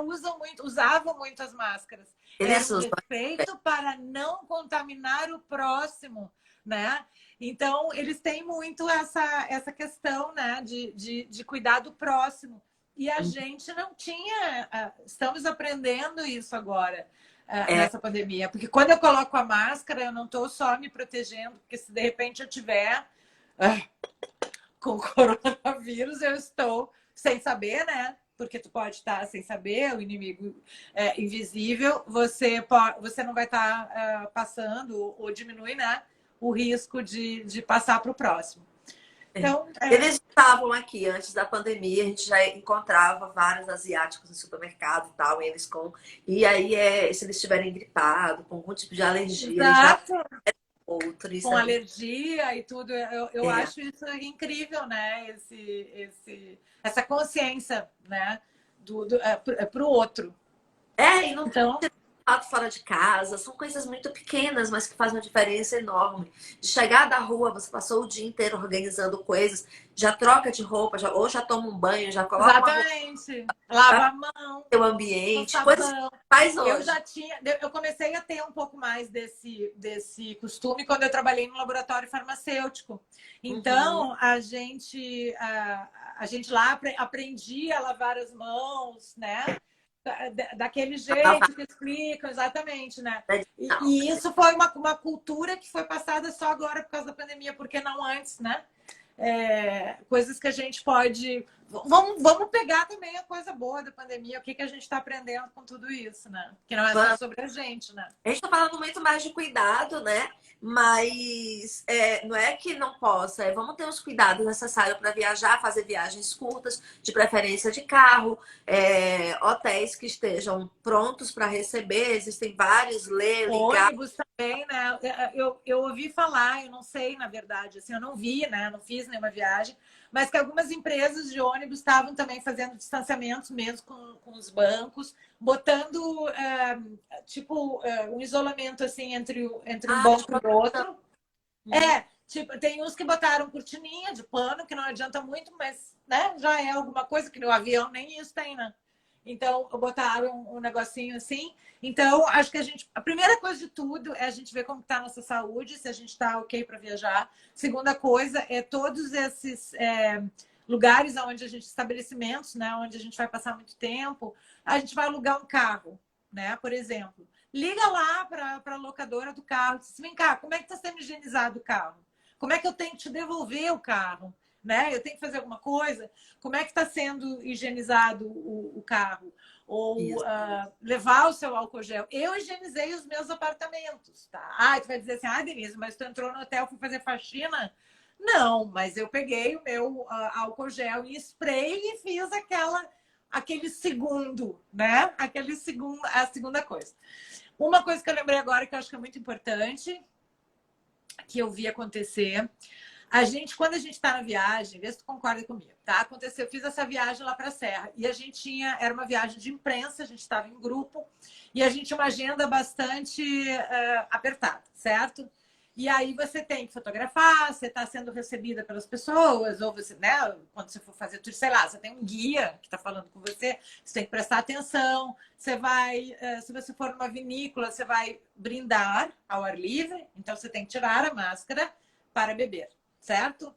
usavam muito as máscaras. Era
Eles
um
usam.
respeito para não contaminar o próximo, né? Então, eles têm muito essa questão, né, de cuidar do próximo. E a gente não tinha. Estamos aprendendo isso agora,
É,
nessa pandemia. Porque quando eu coloco a máscara, eu não estou só me protegendo, porque se de repente eu tiver com coronavírus, eu estou sem saber, né? Porque tu pode estar sem saber, o inimigo é invisível, você não vai estar passando ou diminui, né, o risco de passar para o próximo.
é.
Então,
Eles estavam aqui antes da pandemia, a gente já encontrava vários asiáticos no supermercado e tal, e aí se eles estiverem gripados, com algum tipo de alergia, eles já
exato,
outro, isso
com
é muito.
alergia e tudo, eu
É,
acho isso incrível, né? Essa consciência, né? Para o outro.
e não
Então,
fato fora de casa, são coisas muito pequenas, mas que fazem uma diferença enorme. De chegar da rua, você passou o dia inteiro organizando coisas, já troca de roupa, ou já toma um banho, já coloca uma roupa
exatamente. Lava
para
a mão,
o
com
ambiente, coisas que
sabão.
faz
Eu
hoje.
já tinha, eu comecei a ter um pouco mais desse costume quando eu trabalhei no laboratório farmacêutico.
Uhum.
Então, a gente lá aprendia a lavar as mãos, né? Daquele jeito que explicam, exatamente, né?
Não.
E isso foi uma cultura que foi passada só agora por causa da pandemia, porque não antes, né? Coisas que a gente pode. Vamos pegar também a coisa boa da pandemia, o que a gente está aprendendo com tudo isso, né? Que não é só sobre a gente, né?
A gente está falando muito mais de cuidado, né? Mas não é que não possa, vamos ter os cuidados necessários para viajar, fazer viagens curtas, de preferência de carro, hotéis que estejam prontos para receber, existem vários, ler, ligar.
Ônibus também, né? Eu ouvi falar, eu não sei, na verdade, assim, eu não vi, né? Não fiz nenhuma viagem, mas que algumas empresas de ônibus estavam também fazendo distanciamentos mesmo com os bancos, botando tipo um isolamento assim entre um
Ah, de
banco e
proteção.
outro. Tipo, tem uns que botaram cortininha de pano, que não adianta muito, mas né, já é alguma coisa que no avião nem isso tem, né? Então, botaram um negocinho assim. Então, acho que a primeira coisa de tudo é a gente ver como está a nossa saúde, se a gente está ok para viajar. Segunda coisa é todos esses lugares onde a gente, estabelecimentos, né, onde a gente vai passar muito tempo, a gente vai alugar um carro, né, por exemplo. Liga lá para a locadora do carro, diz, vem cá, como é que está sendo higienizado o carro? Como é que eu tenho que te devolver o carro? Né? Eu tenho que fazer alguma coisa? Como é que está sendo higienizado o carro? Ou levar o seu álcool gel. Eu higienizei os meus apartamentos, tá? Ah, tu vai dizer assim, Denise, mas tu entrou no hotel, foi fazer faxina? Não, mas eu peguei o meu álcool gel e spray e fiz aquele segundo, né? A segunda coisa. Uma coisa que eu lembrei agora que eu acho que é muito importante, que eu vi acontecer, quando a gente está na viagem, vê se tu concorda comigo, tá? Aconteceu, eu fiz essa viagem lá para a Serra e a gente era uma viagem de imprensa, a gente estava em grupo e a gente tinha uma agenda bastante apertada, certo? E aí você tem que fotografar, você está sendo recebida pelas pessoas, ou você, né, quando você for fazer tudo, sei lá, você tem um guia que está falando com você, você tem que prestar atenção, você vai, se você for numa vinícola, você vai brindar ao ar livre, então você tem que tirar a máscara para beber, certo? O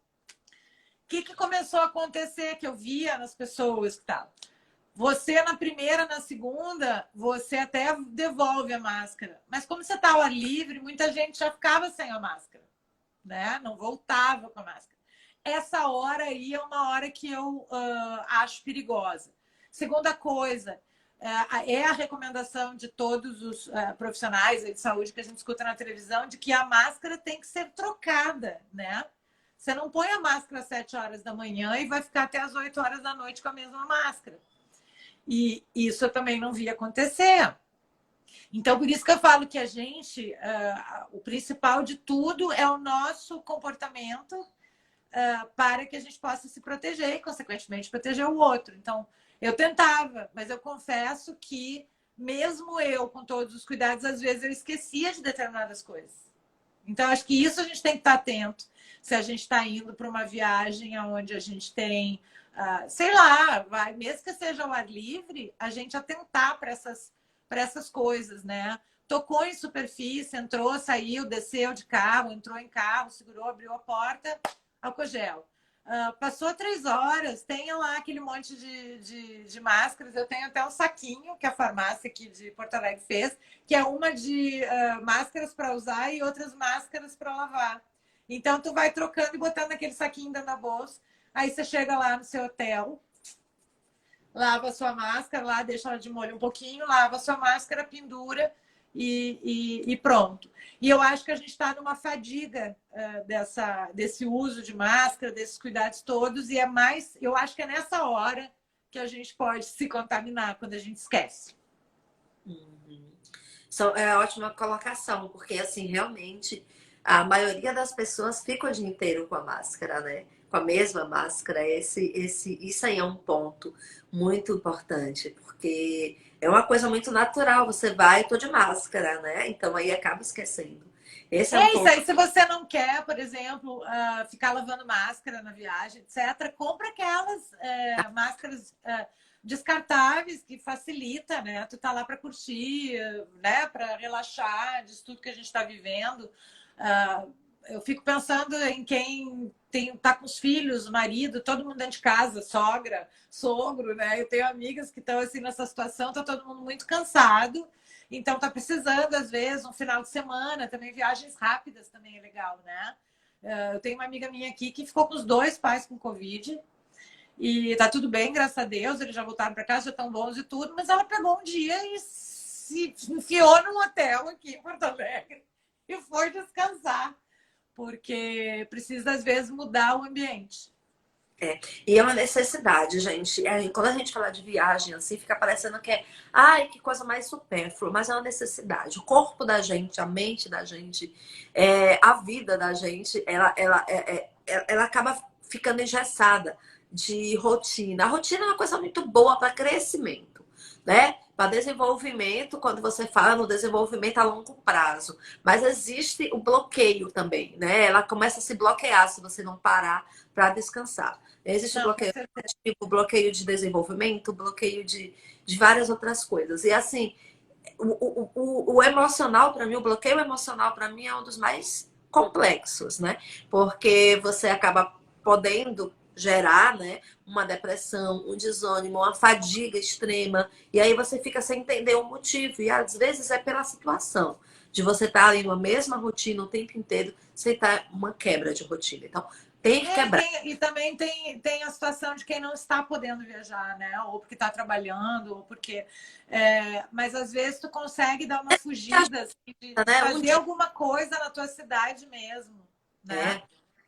que começou a acontecer que eu via nas pessoas que estavam? Você na primeira, na segunda, você até devolve a máscara. Mas como você está ao ar livre, muita gente já ficava sem a máscara, né? Não voltava com a máscara. Essa hora aí é uma hora que eu acho perigosa. Segunda coisa, é a recomendação de todos os profissionais de saúde que a gente escuta na televisão de que a máscara tem que ser trocada, né? Você não põe a máscara às 7 horas da manhã e vai ficar até às 8 horas da noite com a mesma máscara. E isso eu também não vi acontecer. Então, por isso que eu falo que a gente, o principal de tudo é o nosso comportamento para que a gente possa se proteger e, consequentemente, proteger o outro. Então, eu tentava, mas eu confesso que, mesmo eu, com todos os cuidados, às vezes eu esquecia de determinadas coisas. Então, acho que isso a gente tem que estar atento. Se a gente está indo para uma viagem onde a gente tem, sei lá, mesmo que seja ao ar livre, a gente atentar para essas coisas, né? Tocou em superfície, entrou, saiu, desceu de carro, entrou em carro, segurou, abriu a porta, álcool gel. Passou 3 horas, tem lá aquele monte de máscaras. Eu tenho até um saquinho que a farmácia aqui de Porto Alegre fez, que é uma de máscaras para usar e outras máscaras para lavar. Então, tu vai trocando e botando aquele saquinho dentro da bolsa. Aí você chega lá no seu hotel, lava a sua máscara lá, deixa ela de molho um pouquinho, lava a sua máscara, pendura e pronto. E eu acho que a gente está numa fadiga desse uso de máscara, desses cuidados todos, e eu acho que é nessa hora que a gente pode se contaminar, quando a gente esquece.
Uhum. É ótima colocação, porque assim, realmente, a maioria das pessoas fica o dia inteiro com a máscara, né? Com a mesma máscara. Isso aí é um ponto muito importante, porque é uma coisa muito natural. Você vai, tô de máscara, né? Então aí acaba esquecendo. Esse é um
Isso
ponto.
aí, se você não quer, por exemplo, ficar lavando máscara na viagem, etc., compra aquelas máscaras descartáveis que facilita, né? Tu tá lá para curtir, né? Para relaxar disso tudo que a gente está vivendo. Eu fico pensando em quem tá com os filhos, marido, todo mundo dentro de casa, sogra, sogro, né? Eu tenho amigas que estão assim nessa situação, tá todo mundo muito cansado. Então tá precisando, às vezes, um final de semana, também viagens rápidas também é legal, né? Eu tenho uma amiga minha aqui que ficou com os 2 pais com Covid e tá tudo bem, graças a Deus, eles já voltaram para casa, já estão bons e tudo, mas ela pegou um dia e se enfiou num hotel aqui em Porto Alegre e foi descansar, porque precisa, às vezes, mudar o ambiente.
E é uma necessidade, gente. Quando a gente fala de viagem, assim, fica parecendo que ai, que coisa mais supérflua, mas é uma necessidade. O corpo da gente, a mente da gente, a vida da gente, ela acaba ficando engessada de rotina. A rotina é uma coisa muito boa para crescimento, né? Para desenvolvimento, quando você fala no desenvolvimento a longo prazo. Mas existe o bloqueio também, né? Ela começa a se bloquear se você não parar para descansar. Existe
Não, com
bloqueio
certeza.
tipo bloqueio de desenvolvimento, bloqueio de várias outras coisas. E assim, o emocional, para mim, o bloqueio emocional, para mim, é um dos mais complexos, né? Porque você acaba podendo gerar, né, uma depressão, um desânimo, uma fadiga extrema, e aí você fica sem entender o motivo. E às vezes é pela situação de você estar ali numa mesma rotina o tempo inteiro, sem estar uma quebra de rotina. Então, tem que quebrar.
E também tem a situação de quem não está podendo viajar, né? Ou porque está trabalhando, ou porque. Mas às vezes tu consegue dar uma fugida, assim, de
Né? Um
fazer
dia,
alguma coisa na tua cidade mesmo, né?
né?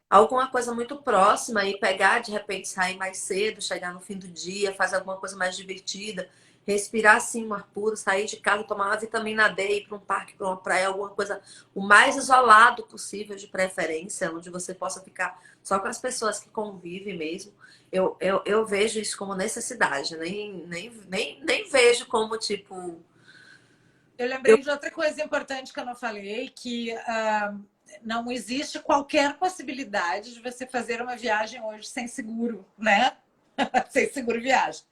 Alguma coisa muito próxima e pegar, de repente, sair mais cedo, chegar no fim do dia, fazer alguma coisa mais divertida, respirar assim um ar puro, sair de casa, tomar uma vitamina D, ir para um parque, para uma praia, alguma coisa o mais isolado possível, de preferência, onde você possa ficar só com as pessoas que convivem mesmo. Eu vejo isso como necessidade, nem vejo como tipo.
Eu
Eu,
lembrei de outra coisa importante que eu não falei, que não existe qualquer possibilidade de você fazer uma viagem hoje sem seguro, né? Sem seguro viagem.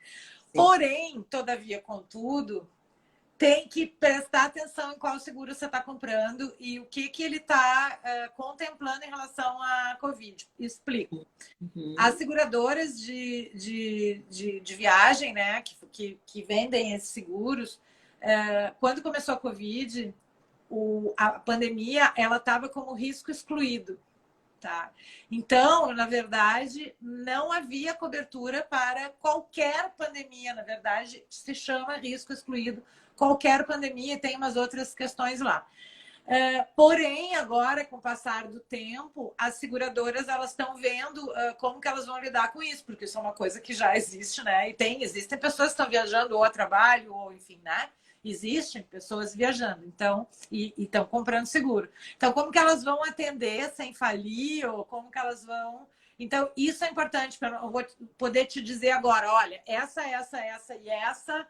Porém, todavia, contudo, tem que prestar atenção em qual seguro você está comprando e o que ele está contemplando em relação à Covid. Explico. As
Uhum.
seguradoras de viagem, né, que vendem esses seguros, quando começou a Covid, a pandemia, ela estava como risco excluído. Tá? Então, na verdade, não havia cobertura para qualquer pandemia. Na verdade, se chama risco excluído qualquer pandemia e tem umas outras questões lá. Porém, agora, com o passar do tempo, as seguradoras elas estão vendo como que elas vão lidar com isso, porque isso é uma coisa que já existe, né? E existem pessoas que estão viajando ou a trabalho, ou enfim, né? existem pessoas viajando, então, e estão comprando seguro. Então, como que elas vão atender sem falir, ou como que elas vão... Então, isso é importante, eu vou poder te dizer agora, olha, essa e essa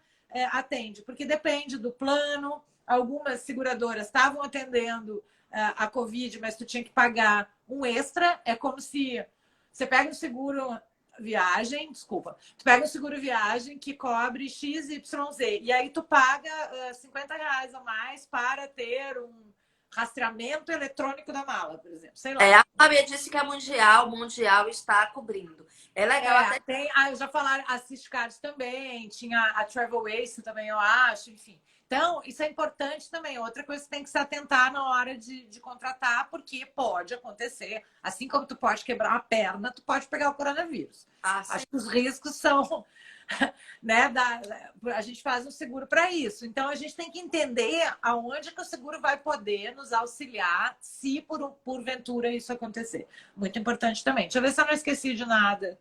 atende, porque depende do plano. Algumas seguradoras estavam atendendo a Covid, mas tu tinha que pagar um extra. É como se você pega um seguro viagem, desculpa, tu pega um seguro viagem que cobre X, Y, Z, e aí tu paga R$ 50 a mais para ter um rastreamento eletrônico da mala, por exemplo, sei lá.
A Fábia disse que o Mundial está cobrindo. É legal até.
Tem, eu já falaram, a Ciscard também, tinha a Travel Ace também, eu acho, enfim. Então, isso é importante também. Outra coisa que você tem que se atentar na hora de contratar, porque pode acontecer. Assim como tu pode quebrar uma perna, tu pode pegar o coronavírus. Acho que os riscos são... né, a gente faz um seguro para isso. Então, a gente tem que entender aonde que o seguro vai poder nos auxiliar se, porventura, isso acontecer. Muito importante também. Deixa eu ver se eu não esqueci de nada.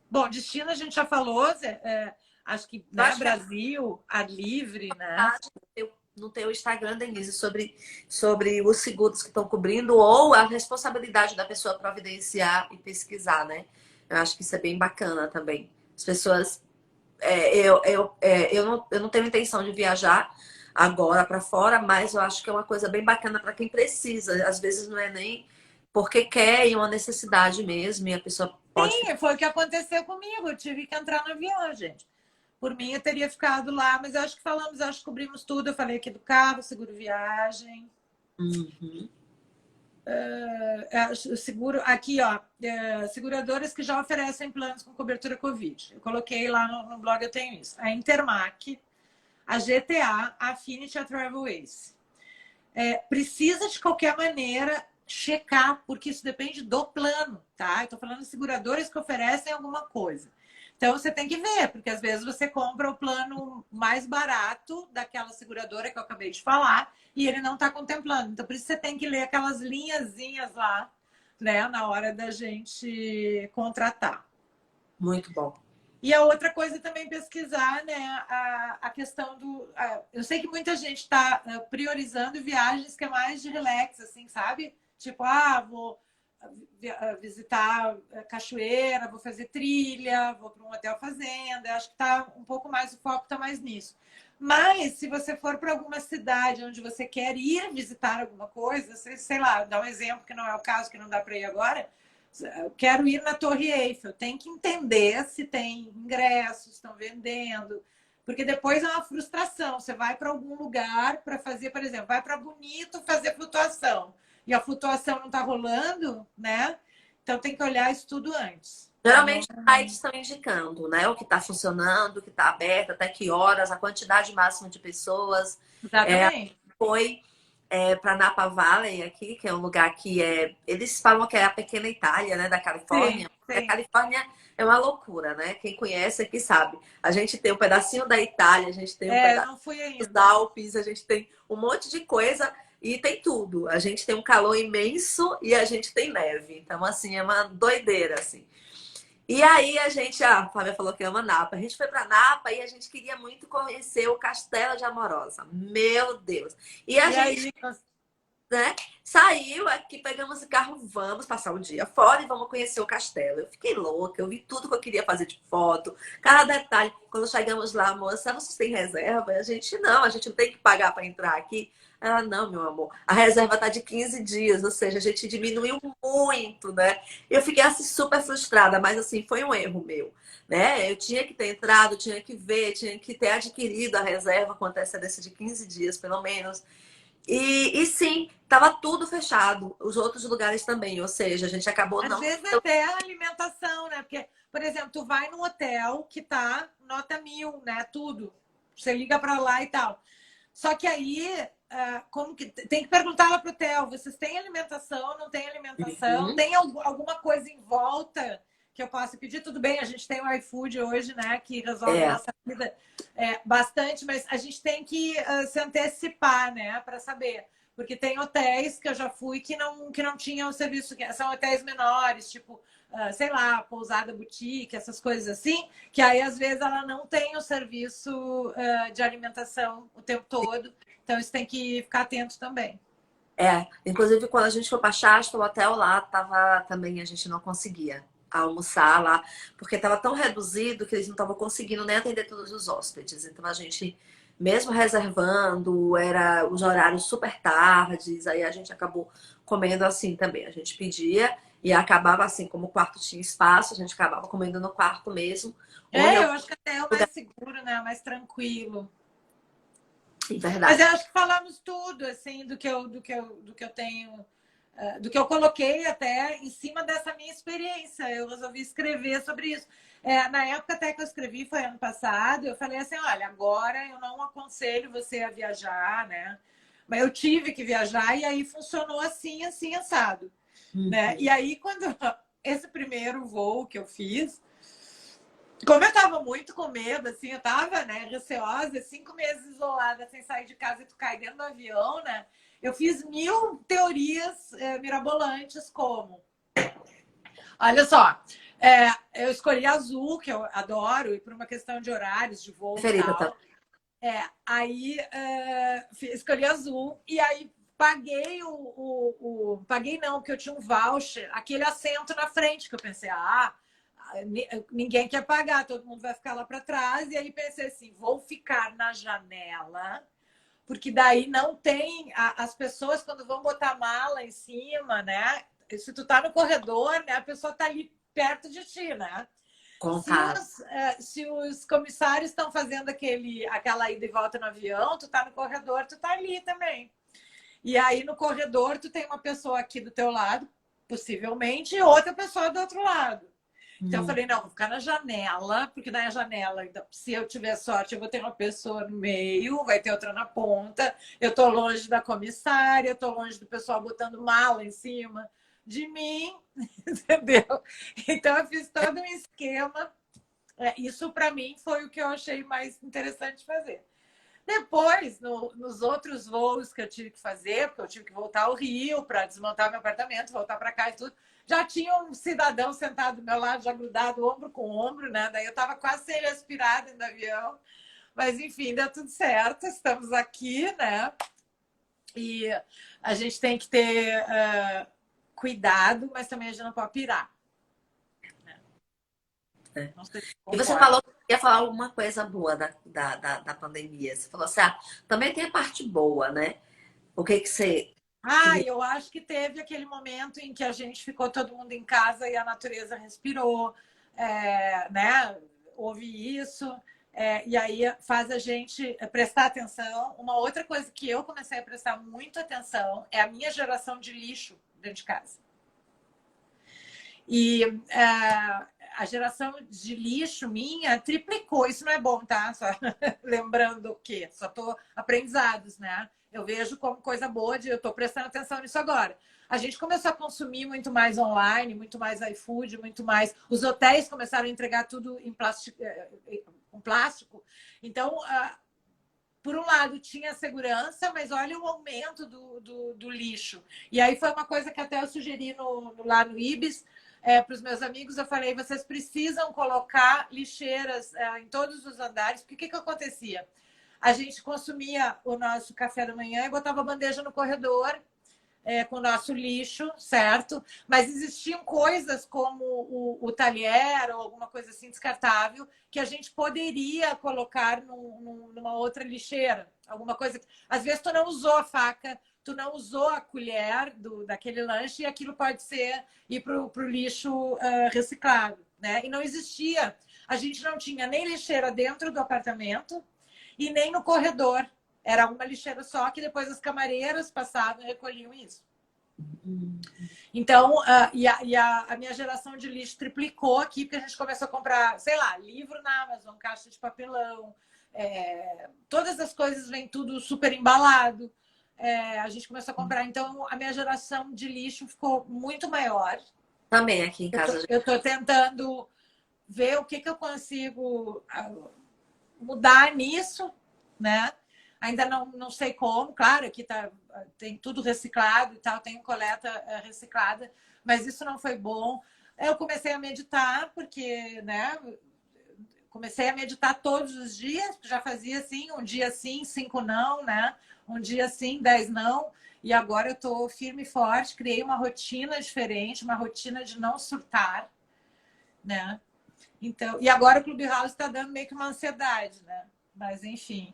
Bom, destino a gente já falou, acho que, né, acho Brasil, que... ar livre, né?
No teu Instagram, Denise, sobre os seguros que estão cobrindo ou a responsabilidade da pessoa providenciar e pesquisar, né? Eu acho que isso é bem bacana também. As pessoas... eu não tenho intenção de viajar agora para fora, mas eu acho que é uma coisa bem bacana para quem precisa. Às vezes não é nem porque quer, é uma necessidade mesmo, e a pessoa pode...
Sim, foi o que aconteceu comigo. Eu tive que entrar no avião, gente. Por mim, eu teria ficado lá, mas acho que cobrimos tudo. Eu falei aqui do carro, seguro viagem.
Uhum.
Seguro, aqui, ó, seguradoras que já oferecem planos com cobertura Covid. Eu coloquei lá no blog, eu tenho isso. A Intermac, a GTA, a Affinity, a Travel Ace. Precisa, de qualquer maneira, checar, porque isso depende do plano, tá? Eu tô falando de seguradoras que oferecem alguma coisa. Então, você tem que ver, porque às vezes você compra o plano mais barato daquela seguradora que eu acabei de falar e ele não está contemplando. Então, por isso você tem que ler aquelas linhazinhas lá, né, na hora da gente contratar.
Muito bom.
E a outra coisa também pesquisar, né, a questão do... eu sei que muita gente está priorizando viagens que é mais de relax, assim, sabe? Tipo, vou visitar cachoeira, vou fazer trilha, vou para um hotel fazenda. Acho que tá um pouco mais, o foco está mais nisso. Mas se você for para alguma cidade onde você quer ir visitar alguma coisa, sei lá, dá um exemplo que não é o caso, que não dá para ir agora. Eu quero ir na Torre Eiffel, tem que entender se tem ingressos, estão vendendo, porque depois é uma frustração. Você vai para algum lugar para fazer, por exemplo, vai para Bonito fazer flutuação e a flutuação não está rolando, né? Então tem que olhar isso tudo antes.
Geralmente os sites estão indicando, né? O que está funcionando, o que está aberto, até que horas, a quantidade máxima de pessoas.
Exatamente.
Foi para Napa Valley aqui, que é um lugar que eles falam que é a pequena Itália, né, da Califórnia.
Sim, sim.
A Califórnia é uma loucura, né? Quem conhece aqui sabe. A gente tem um pedacinho da Itália, a gente tem um pedacinho dos Alpes, a gente tem um monte de coisa e tem tudo. A gente tem um calor imenso e a gente tem neve. Então, assim, é uma doideira, assim. E aí a Flávia falou que ama Napa. A gente foi para Napa e a gente queria muito conhecer o Castelo de Amorosa. Meu Deus! E a gente, né, saiu aqui, pegamos o carro, vamos passar o dia fora e vamos conhecer o castelo. Eu fiquei louca, eu vi tudo que eu queria fazer de foto, cada detalhe. Quando chegamos lá, moça, vocês têm reserva? A gente não tem que pagar para entrar aqui. Ela, não, meu amor, a reserva tá de 15 dias, ou seja, a gente diminuiu muito, né? Eu fiquei assim super frustrada, mas assim, foi um erro meu, né? Eu tinha que ter entrado, tinha que ver, tinha que ter adquirido a reserva com antecedência de 15 dias, pelo menos. E sim, tava tudo fechado, os outros lugares também, ou seja, a gente acabou
Às vezes até a alimentação, né? Porque, por exemplo, tu vai num hotel que tá nota 1000, né? Tudo. Você liga para lá e tal. Só que aí, como que tem que perguntar lá pro hotel, vocês têm alimentação, não tem alimentação?
Uhum.
Tem alguma coisa em volta que eu possa pedir? Tudo bem, a gente tem o iFood hoje, né? Que resolve a nossa vida bastante, mas a gente tem que se antecipar, né? Para saber. Porque tem hotéis que eu já fui que não tinham o serviço, que são hotéis menores, tipo sei lá, pousada boutique, essas coisas assim, que aí às vezes ela não tem o serviço de alimentação o tempo todo. Então isso tem que ficar atento também.
Inclusive quando a gente foi para Shasta, o hotel lá tava também, a gente não conseguia almoçar lá, porque tava tão reduzido que eles não estavam conseguindo nem atender todos os hóspedes. Então a gente, mesmo reservando, era os horários super tardes, aí a gente acabou comendo assim também. A gente pedia e acabava assim, como o quarto tinha espaço, a gente acabava comendo no quarto mesmo. Ou em
Eu
algum
acho que até é o
lugar.
mais seguro, né? O mais tranquilo. Mas eu
Verdade.
acho que falamos tudo, assim, do que eu tenho, do que eu coloquei até em cima dessa minha experiência. Eu resolvi escrever sobre isso. Na época até que eu escrevi, foi ano passado, eu falei assim, olha, agora eu não aconselho você a viajar, né? Mas eu tive que viajar e aí funcionou assim, assim, assado. Né? E
Uhum.
aí, quando esse primeiro voo que eu fiz, como eu tava muito com medo, assim, eu tava, né, receosa, 5 meses isolada, sem sair de casa e tu cai dentro do avião, né? Eu fiz 1000 teorias mirabolantes, como... Olha só, eu escolhi azul, que eu adoro, e por uma questão de horários, de voo e
Preferida também.
tal. Aí escolhi azul, e aí paguei paguei não, porque eu tinha um voucher, aquele assento na frente, que eu pensei, ninguém quer pagar, todo mundo vai ficar lá para trás. E aí pensei assim, vou ficar na janela, porque daí não tem as pessoas quando vão botar mala em cima, né? Se tu tá no corredor, né, a pessoa tá ali perto de ti, né? Se
Contar.
os comissários estão fazendo aquela ida e volta no avião, tu tá no corredor, tu tá ali também. E aí no corredor tu tem uma pessoa aqui do teu lado, possivelmente, e outra pessoa do outro lado. Então eu falei, não, vou ficar na janela, porque na janela, se eu tiver sorte, eu vou ter uma pessoa no meio, vai ter outra na ponta, eu tô longe da comissária, eu tô longe do pessoal botando mala em cima de mim, entendeu? Então eu fiz todo um esquema. Isso para mim foi o que eu achei mais interessante fazer. Depois, nos outros voos que eu tive que fazer, porque eu tive que voltar ao Rio para desmontar meu apartamento, voltar para cá e tudo, já tinha um cidadão sentado do meu lado, já grudado ombro com ombro, né? Daí eu estava quase sem respirar dentro do avião. Mas, enfim, deu tudo certo, estamos aqui, né? E a gente tem que ter cuidado, mas também a gente não pode pirar.
É.
Não sei se
E você
concorda.
falou que ia falar alguma coisa boa da pandemia. Você falou assim, também tem a parte boa, né? O que que você queria?
Eu acho que teve aquele momento em que a gente ficou todo mundo em casa e a natureza respirou, né? Houve isso, e aí faz a gente prestar atenção. Uma outra coisa que eu comecei a prestar muito atenção é a minha geração de lixo dentro de casa. E a geração de lixo minha triplicou. Isso não é bom, tá? Só lembrando o quê? Só tô aprendizados, né? Eu vejo como coisa boa de eu tô prestando atenção nisso agora. A gente começou a consumir muito mais online, muito mais iFood, muito mais. Os hotéis começaram a entregar tudo em plástico, com plástico. Então, por um lado, tinha segurança, mas olha o aumento do lixo. E aí foi uma coisa que até eu sugeri lá no Ibis, para os meus amigos. Eu falei, vocês precisam colocar lixeiras em todos os andares, porque o que acontecia? A gente consumia o nosso café da manhã e botava a bandeja no corredor, com o nosso lixo, certo? Mas existiam coisas como o talher ou alguma coisa assim descartável que a gente poderia colocar numa outra lixeira. Alguma coisa. Às vezes tu não usou a faca, tu não usou a colher daquele lanche e aquilo pode ir para o lixo reciclado, né? E não existia. A gente não tinha nem lixeira dentro do apartamento e nem no corredor. Era uma lixeira só que depois as camareiras passavam e recolhiam isso. Então, a minha geração de lixo triplicou aqui, porque a gente começou a comprar, sei lá, livro na Amazon, caixa de papelão, todas as coisas vêm tudo super embalado. A gente começou a comprar. Então, a minha geração de lixo ficou muito maior.
Também aqui em casa.
Eu tô tentando ver o que eu consigo mudar nisso, né? Ainda não sei como, claro, aqui tem tudo reciclado e tal, tem coleta reciclada, mas isso não foi bom. Eu comecei a meditar, porque, né? Comecei a meditar todos os dias, já fazia assim, um dia sim, 5 não, né? Um dia sim, 10 não. E agora eu estou firme e forte, criei uma rotina diferente, uma rotina de não surtar, né? Então, e agora o Clubhouse está dando meio que uma ansiedade, né? Mas enfim,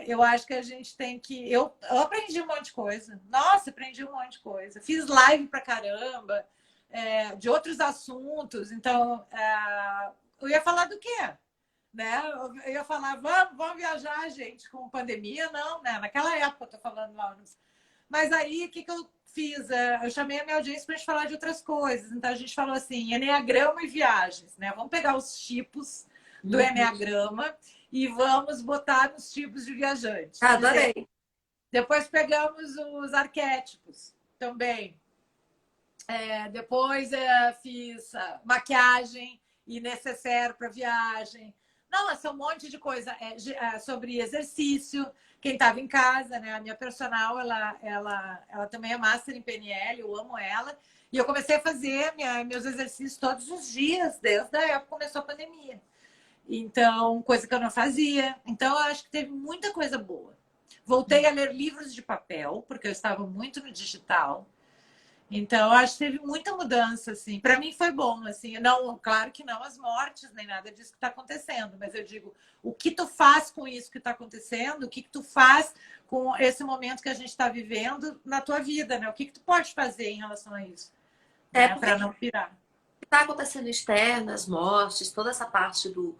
eu acho que a gente tem que. Eu aprendi um monte de coisa. Nossa, aprendi um monte de coisa. Fiz live pra caramba, de outros assuntos. Então, eu ia falar do quê? Né? Eu ia falar, vamos viajar, gente, com pandemia, não, né? Naquela época, eu tô falando lá. Mas aí, o que eu fiz? Eu chamei a minha audiência para a gente falar de outras coisas. Então, a gente falou assim, enneagrama e viagens, né? Vamos pegar os tipos do enneagrama e vamos botar nos tipos de viajantes.
Adorei.
Depois pegamos os arquétipos também. Depois fiz maquiagem e necessaire para viagem. Nossa, um monte de coisa sobre exercício. Quem estava em casa, né? A minha personal, ela também é master em PNL, eu amo ela. E eu comecei a fazer meus exercícios todos os dias, desde a época que começou a pandemia. Então, coisa que eu não fazia. Então, eu acho que teve muita coisa boa. Voltei a ler livros de papel, porque eu estava muito no digital. Então, acho que teve muita mudança, assim. Para mim foi bom, assim. Não, claro que não as mortes, nem nada disso que está acontecendo, mas eu digo, o que tu faz com isso que está acontecendo? O que tu faz com esse momento que a gente está vivendo na tua vida, né? O que tu pode fazer em relação a isso, né?
Porque
Para não pirar.
está acontecendo externo, as mortes, toda essa parte do.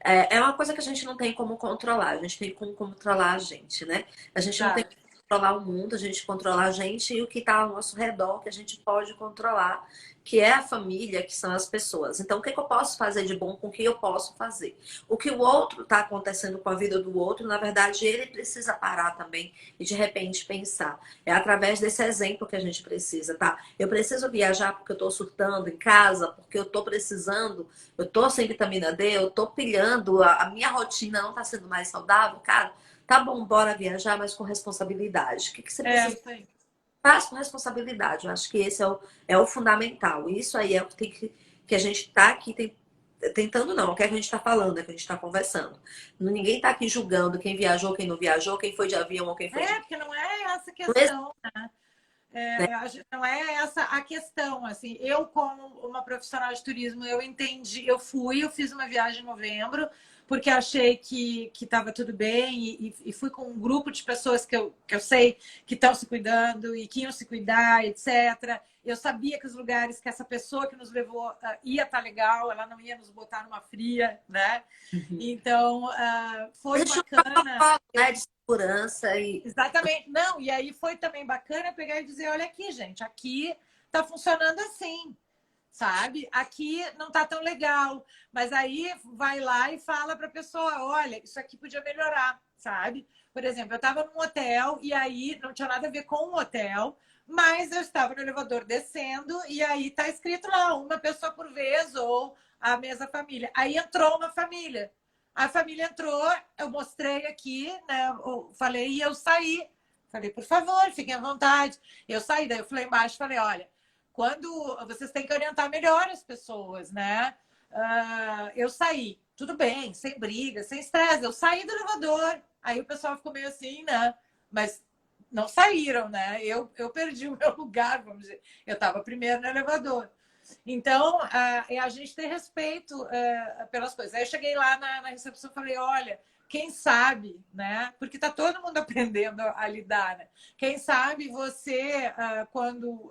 É uma coisa que a gente não tem como controlar, a gente tem como controlar a gente, né? A gente não tem
Tá.
como controlar o mundo, a gente controla a gente e o que está ao nosso redor, que a gente pode controlar, que é a família, que são as pessoas. Então, o que eu posso fazer de bom com o que eu posso fazer? O que o outro está acontecendo com a vida do outro, na verdade, ele precisa parar também e de repente pensar. É através desse exemplo que a gente precisa, tá? Eu preciso viajar porque eu estou surtando em casa, porque eu estou precisando, eu estou sem vitamina D, eu estou pilhando, a minha rotina não está sendo mais saudável, cara. Tá bom, bora viajar, mas com responsabilidade. O que você precisa?
Isso aí.
Faz com responsabilidade. Eu acho que esse é o fundamental. Isso aí é o que tem que a gente está aqui tentando, não. O que é que a gente está falando, é que a gente está conversando. Ninguém está aqui julgando quem viajou, quem não viajou, quem foi de avião ou quem foi de.
Porque não é essa
Não é,
questão, né? Não é essa a questão, assim, eu como uma profissional de turismo, eu entendi, eu fiz uma viagem em novembro, porque achei que estava tudo bem e fui com um grupo de pessoas que eu sei que estão se cuidando e que iam se cuidar, etc. Eu sabia que os lugares que essa pessoa que nos levou ia estar legal, ela não ia nos botar numa fria, né? Então,
a
foi
gente não
bacana.
fala, né, de segurança e.
Exatamente. Não, e aí foi também bacana pegar e dizer, olha aqui, gente, aqui tá funcionando assim, sabe? Aqui não tá tão legal, mas aí vai lá e fala para a pessoa, olha, isso aqui podia melhorar, sabe? Por exemplo, eu estava num hotel e aí não tinha nada a ver com o hotel, mas eu estava no elevador descendo e aí tá escrito lá, uma pessoa por vez ou a mesa família. Aí entrou uma família. A família entrou, eu mostrei aqui, né? Eu falei e eu saí. Falei, por favor, fiquem à vontade. Eu saí, daí eu falei embaixo, falei, olha, quando vocês têm que orientar melhor as pessoas, né? Eu saí, tudo bem, sem briga, sem estresse. Eu saí do elevador. Aí o pessoal ficou meio assim, né? Mas não saíram, né? Eu perdi o meu lugar, vamos dizer. Eu estava primeiro no elevador. Então, a gente tem respeito pelas coisas. Aí eu cheguei lá na recepção e falei, olha, quem sabe, né? Porque está todo mundo aprendendo a lidar, né? Quem sabe você, quando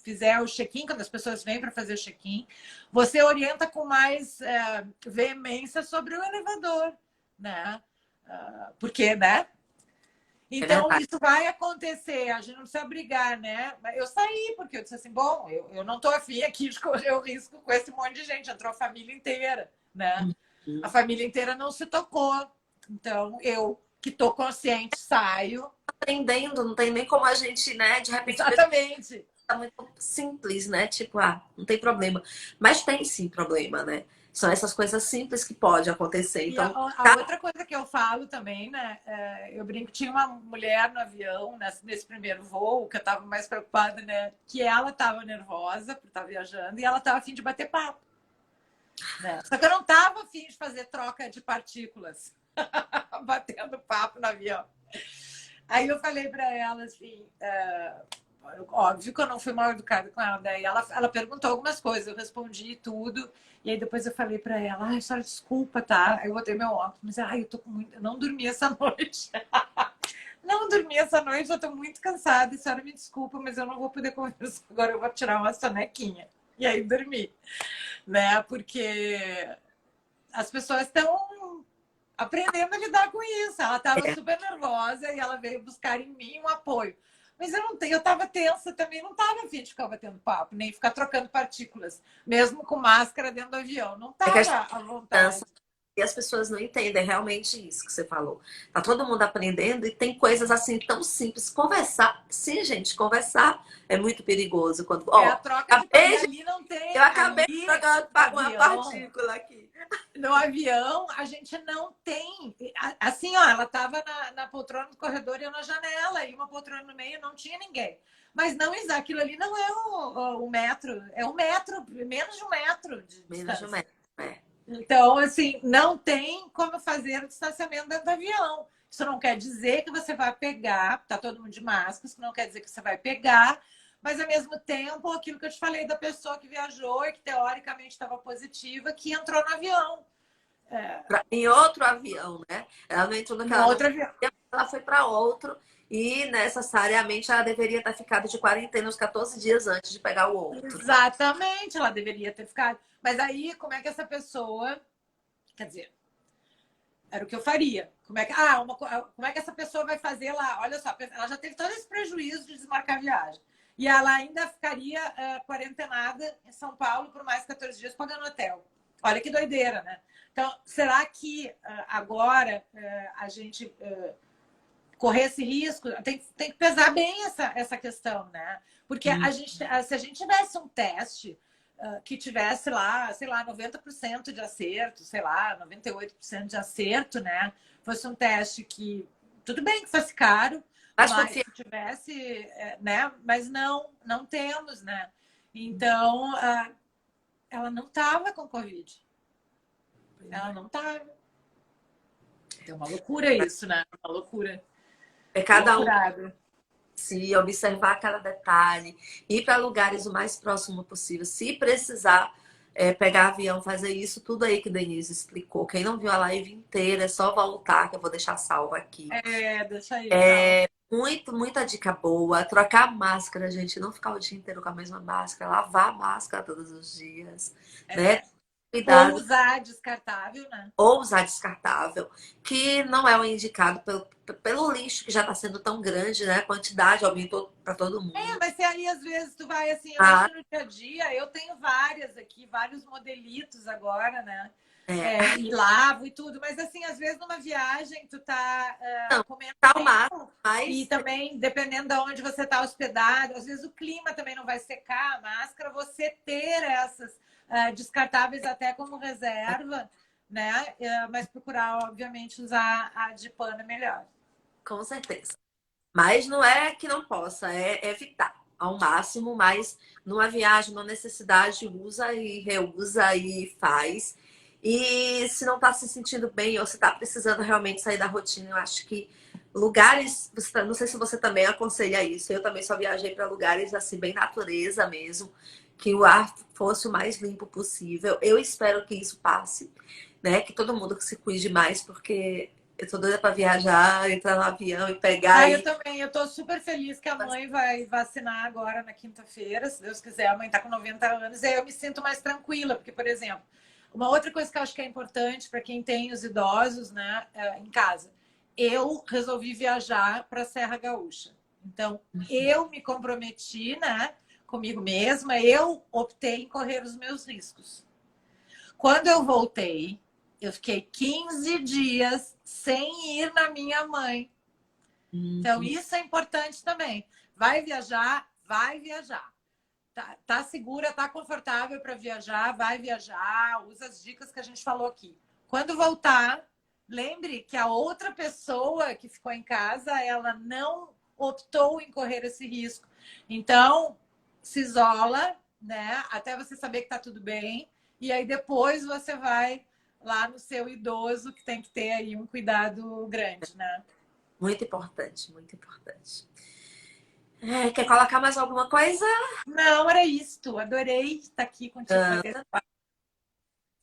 fizer o check-in, quando as pessoas vêm para fazer o check-in, você orienta com mais veemência sobre o elevador, né? Porque, né?
É
Então,
verdade.
isso vai acontecer, a gente não precisa brigar, né? Eu saí, porque eu disse assim, bom, eu não estou afim aqui de correr o risco com esse monte de gente, entrou a família inteira, né? A família inteira não se tocou. Então, eu, que estou consciente, saio.
Aprendendo, não tem nem como a gente, né, de repente
Exatamente.
tá muito simples, né? Tipo, não tem problema. Mas tem sim problema, né? São essas coisas simples que podem acontecer.
E a,
Então,
a outra coisa que eu falo também, né? Eu brinco, tinha uma mulher no avião, nesse primeiro voo, que eu estava mais preocupada, né? Que ela estava nervosa por estar viajando e ela estava a fim de bater papo. Né? Só que eu não estava a fim de fazer troca de partículas, batendo papo no avião. Aí eu falei para ela assim, óbvio que eu não fui mal educada com ela, daí ela perguntou algumas coisas, eu respondi tudo, e aí depois eu falei para ela, ai, senhora, desculpa, tá? Aí eu botei meu óculos, mas ai, eu tô com muito, eu não dormi essa noite. Não dormi essa noite, eu tô muito cansada, a senhora me desculpa, mas eu não vou poder conversar agora, eu vou tirar uma sonequinha. E aí dormi, né? Porque as pessoas estão aprendendo a lidar com isso. Ela estava
é,
super nervosa e ela veio buscar em mim um apoio. Mas eu não tenho, eu estava tensa também, não estava a fim de ficar batendo papo, nem ficar trocando partículas, mesmo com máscara dentro do avião. Não
é
estava
questão
à
de
vontade.
criança. E as pessoas não entendem realmente isso que você falou. Tá todo mundo aprendendo e tem coisas assim tão simples. Conversar, sim, gente, conversar é muito perigoso. Quando,
É a
ó,
troca de. E ali não
eu
tem.
acabei de
Ali,
jogar
no
uma
avião,
partícula aqui.
no avião, a gente não tem. Assim, ó, ela estava na poltrona do corredor e eu na janela, e uma poltrona no meio, não tinha ninguém. Mas não, aquilo ali não é o metro, é 1 metro, menos de 1 metro de
Menos de um
distância.
metro. É.
Então, assim, não tem como fazer o distanciamento dentro do avião. Isso não quer dizer que você vai pegar, tá todo mundo de máscara, isso não quer dizer que você vai pegar, mas ao mesmo tempo, aquilo que eu te falei da pessoa que viajou e que teoricamente estava positiva, que entrou no avião.
Em outro avião, né? Ela não entrou
Em
naquela, não,
outro avião.
ela foi para outro e necessariamente ela deveria ter ficado de quarentena uns 14 dias antes de pegar o outro.
Exatamente, ela deveria ter ficado. Mas aí, como é que essa pessoa. Quer dizer, era o que eu faria. Como é que essa pessoa vai fazer lá? Olha só, ela já teve todo esse prejuízo de desmarcar a viagem. E ela ainda ficaria quarentenada em São Paulo por mais 14 dias pagando hotel. Olha que doideira, né? Então, será que agora a gente correr esse risco? Tem que pesar bem essa questão, né? Porque se a gente tivesse um teste que tivesse lá, sei lá, 90% de acerto, sei lá, 98% de acerto, né? Fosse um teste que, tudo bem que fosse caro,
Mas
mas
confia.
se tivesse, né? Mas não temos, né? Então, ela não estava com Covid. Ela não estava. É uma loucura isso, né? Uma loucura.
É cada um
Loucurada.
se observar cada detalhe, ir para lugares o mais próximo possível. Se precisar pegar avião, fazer isso tudo aí que Denise explicou. Quem não viu a live inteira, é só voltar, que eu vou deixar salvo aqui.
Deixa aí, tá?
Muita dica boa. Trocar máscara, gente. Não ficar o dia inteiro com a mesma máscara. Lavar a máscara todos os dias, né?
É. Ou
Cuidado.
usar descartável, né?
Ou usar descartável, que não é o indicado pelo lixo que já está sendo tão grande, né? A quantidade aumentou para todo mundo.
Mas se aí às vezes tu vai assim, eu acho
Ah,
que no dia a dia, eu tenho várias aqui, vários modelitos agora, né?
é.
E lavo e tudo, mas assim, às vezes numa viagem tu tá
Não,
com menos
tá o máximo,
tempo e
mas
também, dependendo de onde você tá hospedado, às vezes o clima também não vai secar a máscara, você ter essas descartáveis até como reserva, né? Mas procurar, obviamente, usar a de pano é melhor.
com certeza. Mas não é que não possa, é evitar ao máximo, mas numa viagem, numa necessidade, usa e reusa e faz. E se não está se sentindo bem ou se está precisando realmente sair da rotina, eu acho que lugares, não sei se você também aconselha isso, eu também só viajei para lugares assim, bem natureza mesmo, que o ar fosse o mais limpo possível. Eu espero que isso passe, né? Que todo mundo se cuide mais, porque eu tô doida para viajar, entrar no avião e pegar
Eu
e
também. Eu tô super feliz que a mãe vai vacinar agora na quinta-feira, se Deus quiser. A mãe tá com 90 anos e aí eu me sinto mais tranquila, porque, por exemplo, uma outra coisa que eu acho que é importante para quem tem os idosos, né, em casa. Eu resolvi viajar para a Serra Gaúcha. Então, eu me comprometi, né, comigo mesma, eu optei em correr os meus riscos. Quando eu voltei, eu fiquei 15 dias sem ir na minha mãe. Então, isso é importante também. Vai viajar, vai viajar. tá segura, tá confortável para viajar, vai viajar, usa as dicas que a gente falou aqui. Quando voltar, lembre que a outra pessoa que ficou em casa, ela não optou em correr esse risco. Então, se isola, né? Até você saber que tá tudo bem. E aí depois você vai lá no seu idoso, que tem que ter aí um cuidado grande, né?
Muito importante, muito importante. Quer colocar mais alguma coisa?
Não, era isto. Adorei estar aqui contigo.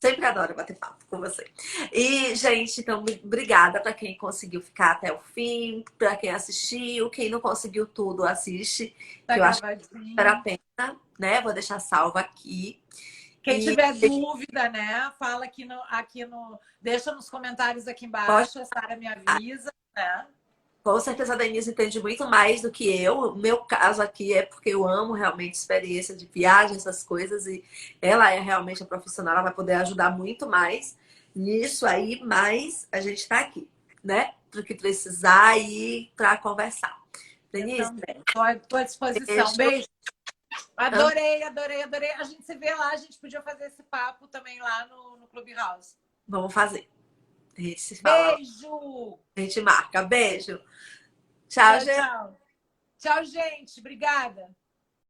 Sempre adoro bater papo com você. E, gente, então, obrigada para quem conseguiu ficar até o fim, para quem assistiu, quem não conseguiu tudo, assiste,
Tá
que eu acho que vale a
gravadinho.
pena, né? Vou deixar salvo aqui.
Quem
E
tiver dúvida, né? Fala deixa nos comentários aqui
pode,
embaixo, a Sara me avisa, né?
com certeza a Denise entende muito mais do que eu. O meu caso aqui é porque eu amo realmente experiência de viagem, essas coisas, e ela é realmente a profissional, ela vai poder ajudar muito mais nisso aí, mas a gente está aqui, né? Para o que precisar e para conversar.
Eu
Denise,
também. Estou à disposição.
beijo.
Beijo. Adorei, adorei, adorei. A gente se vê lá, a gente podia fazer esse papo também lá no Clubhouse.
Vamos fazer. A gente se fala,
Beijo!
a gente marca. Beijo. Tchau,
Tchau,
gente.
tchau. Tchau, gente. Obrigada.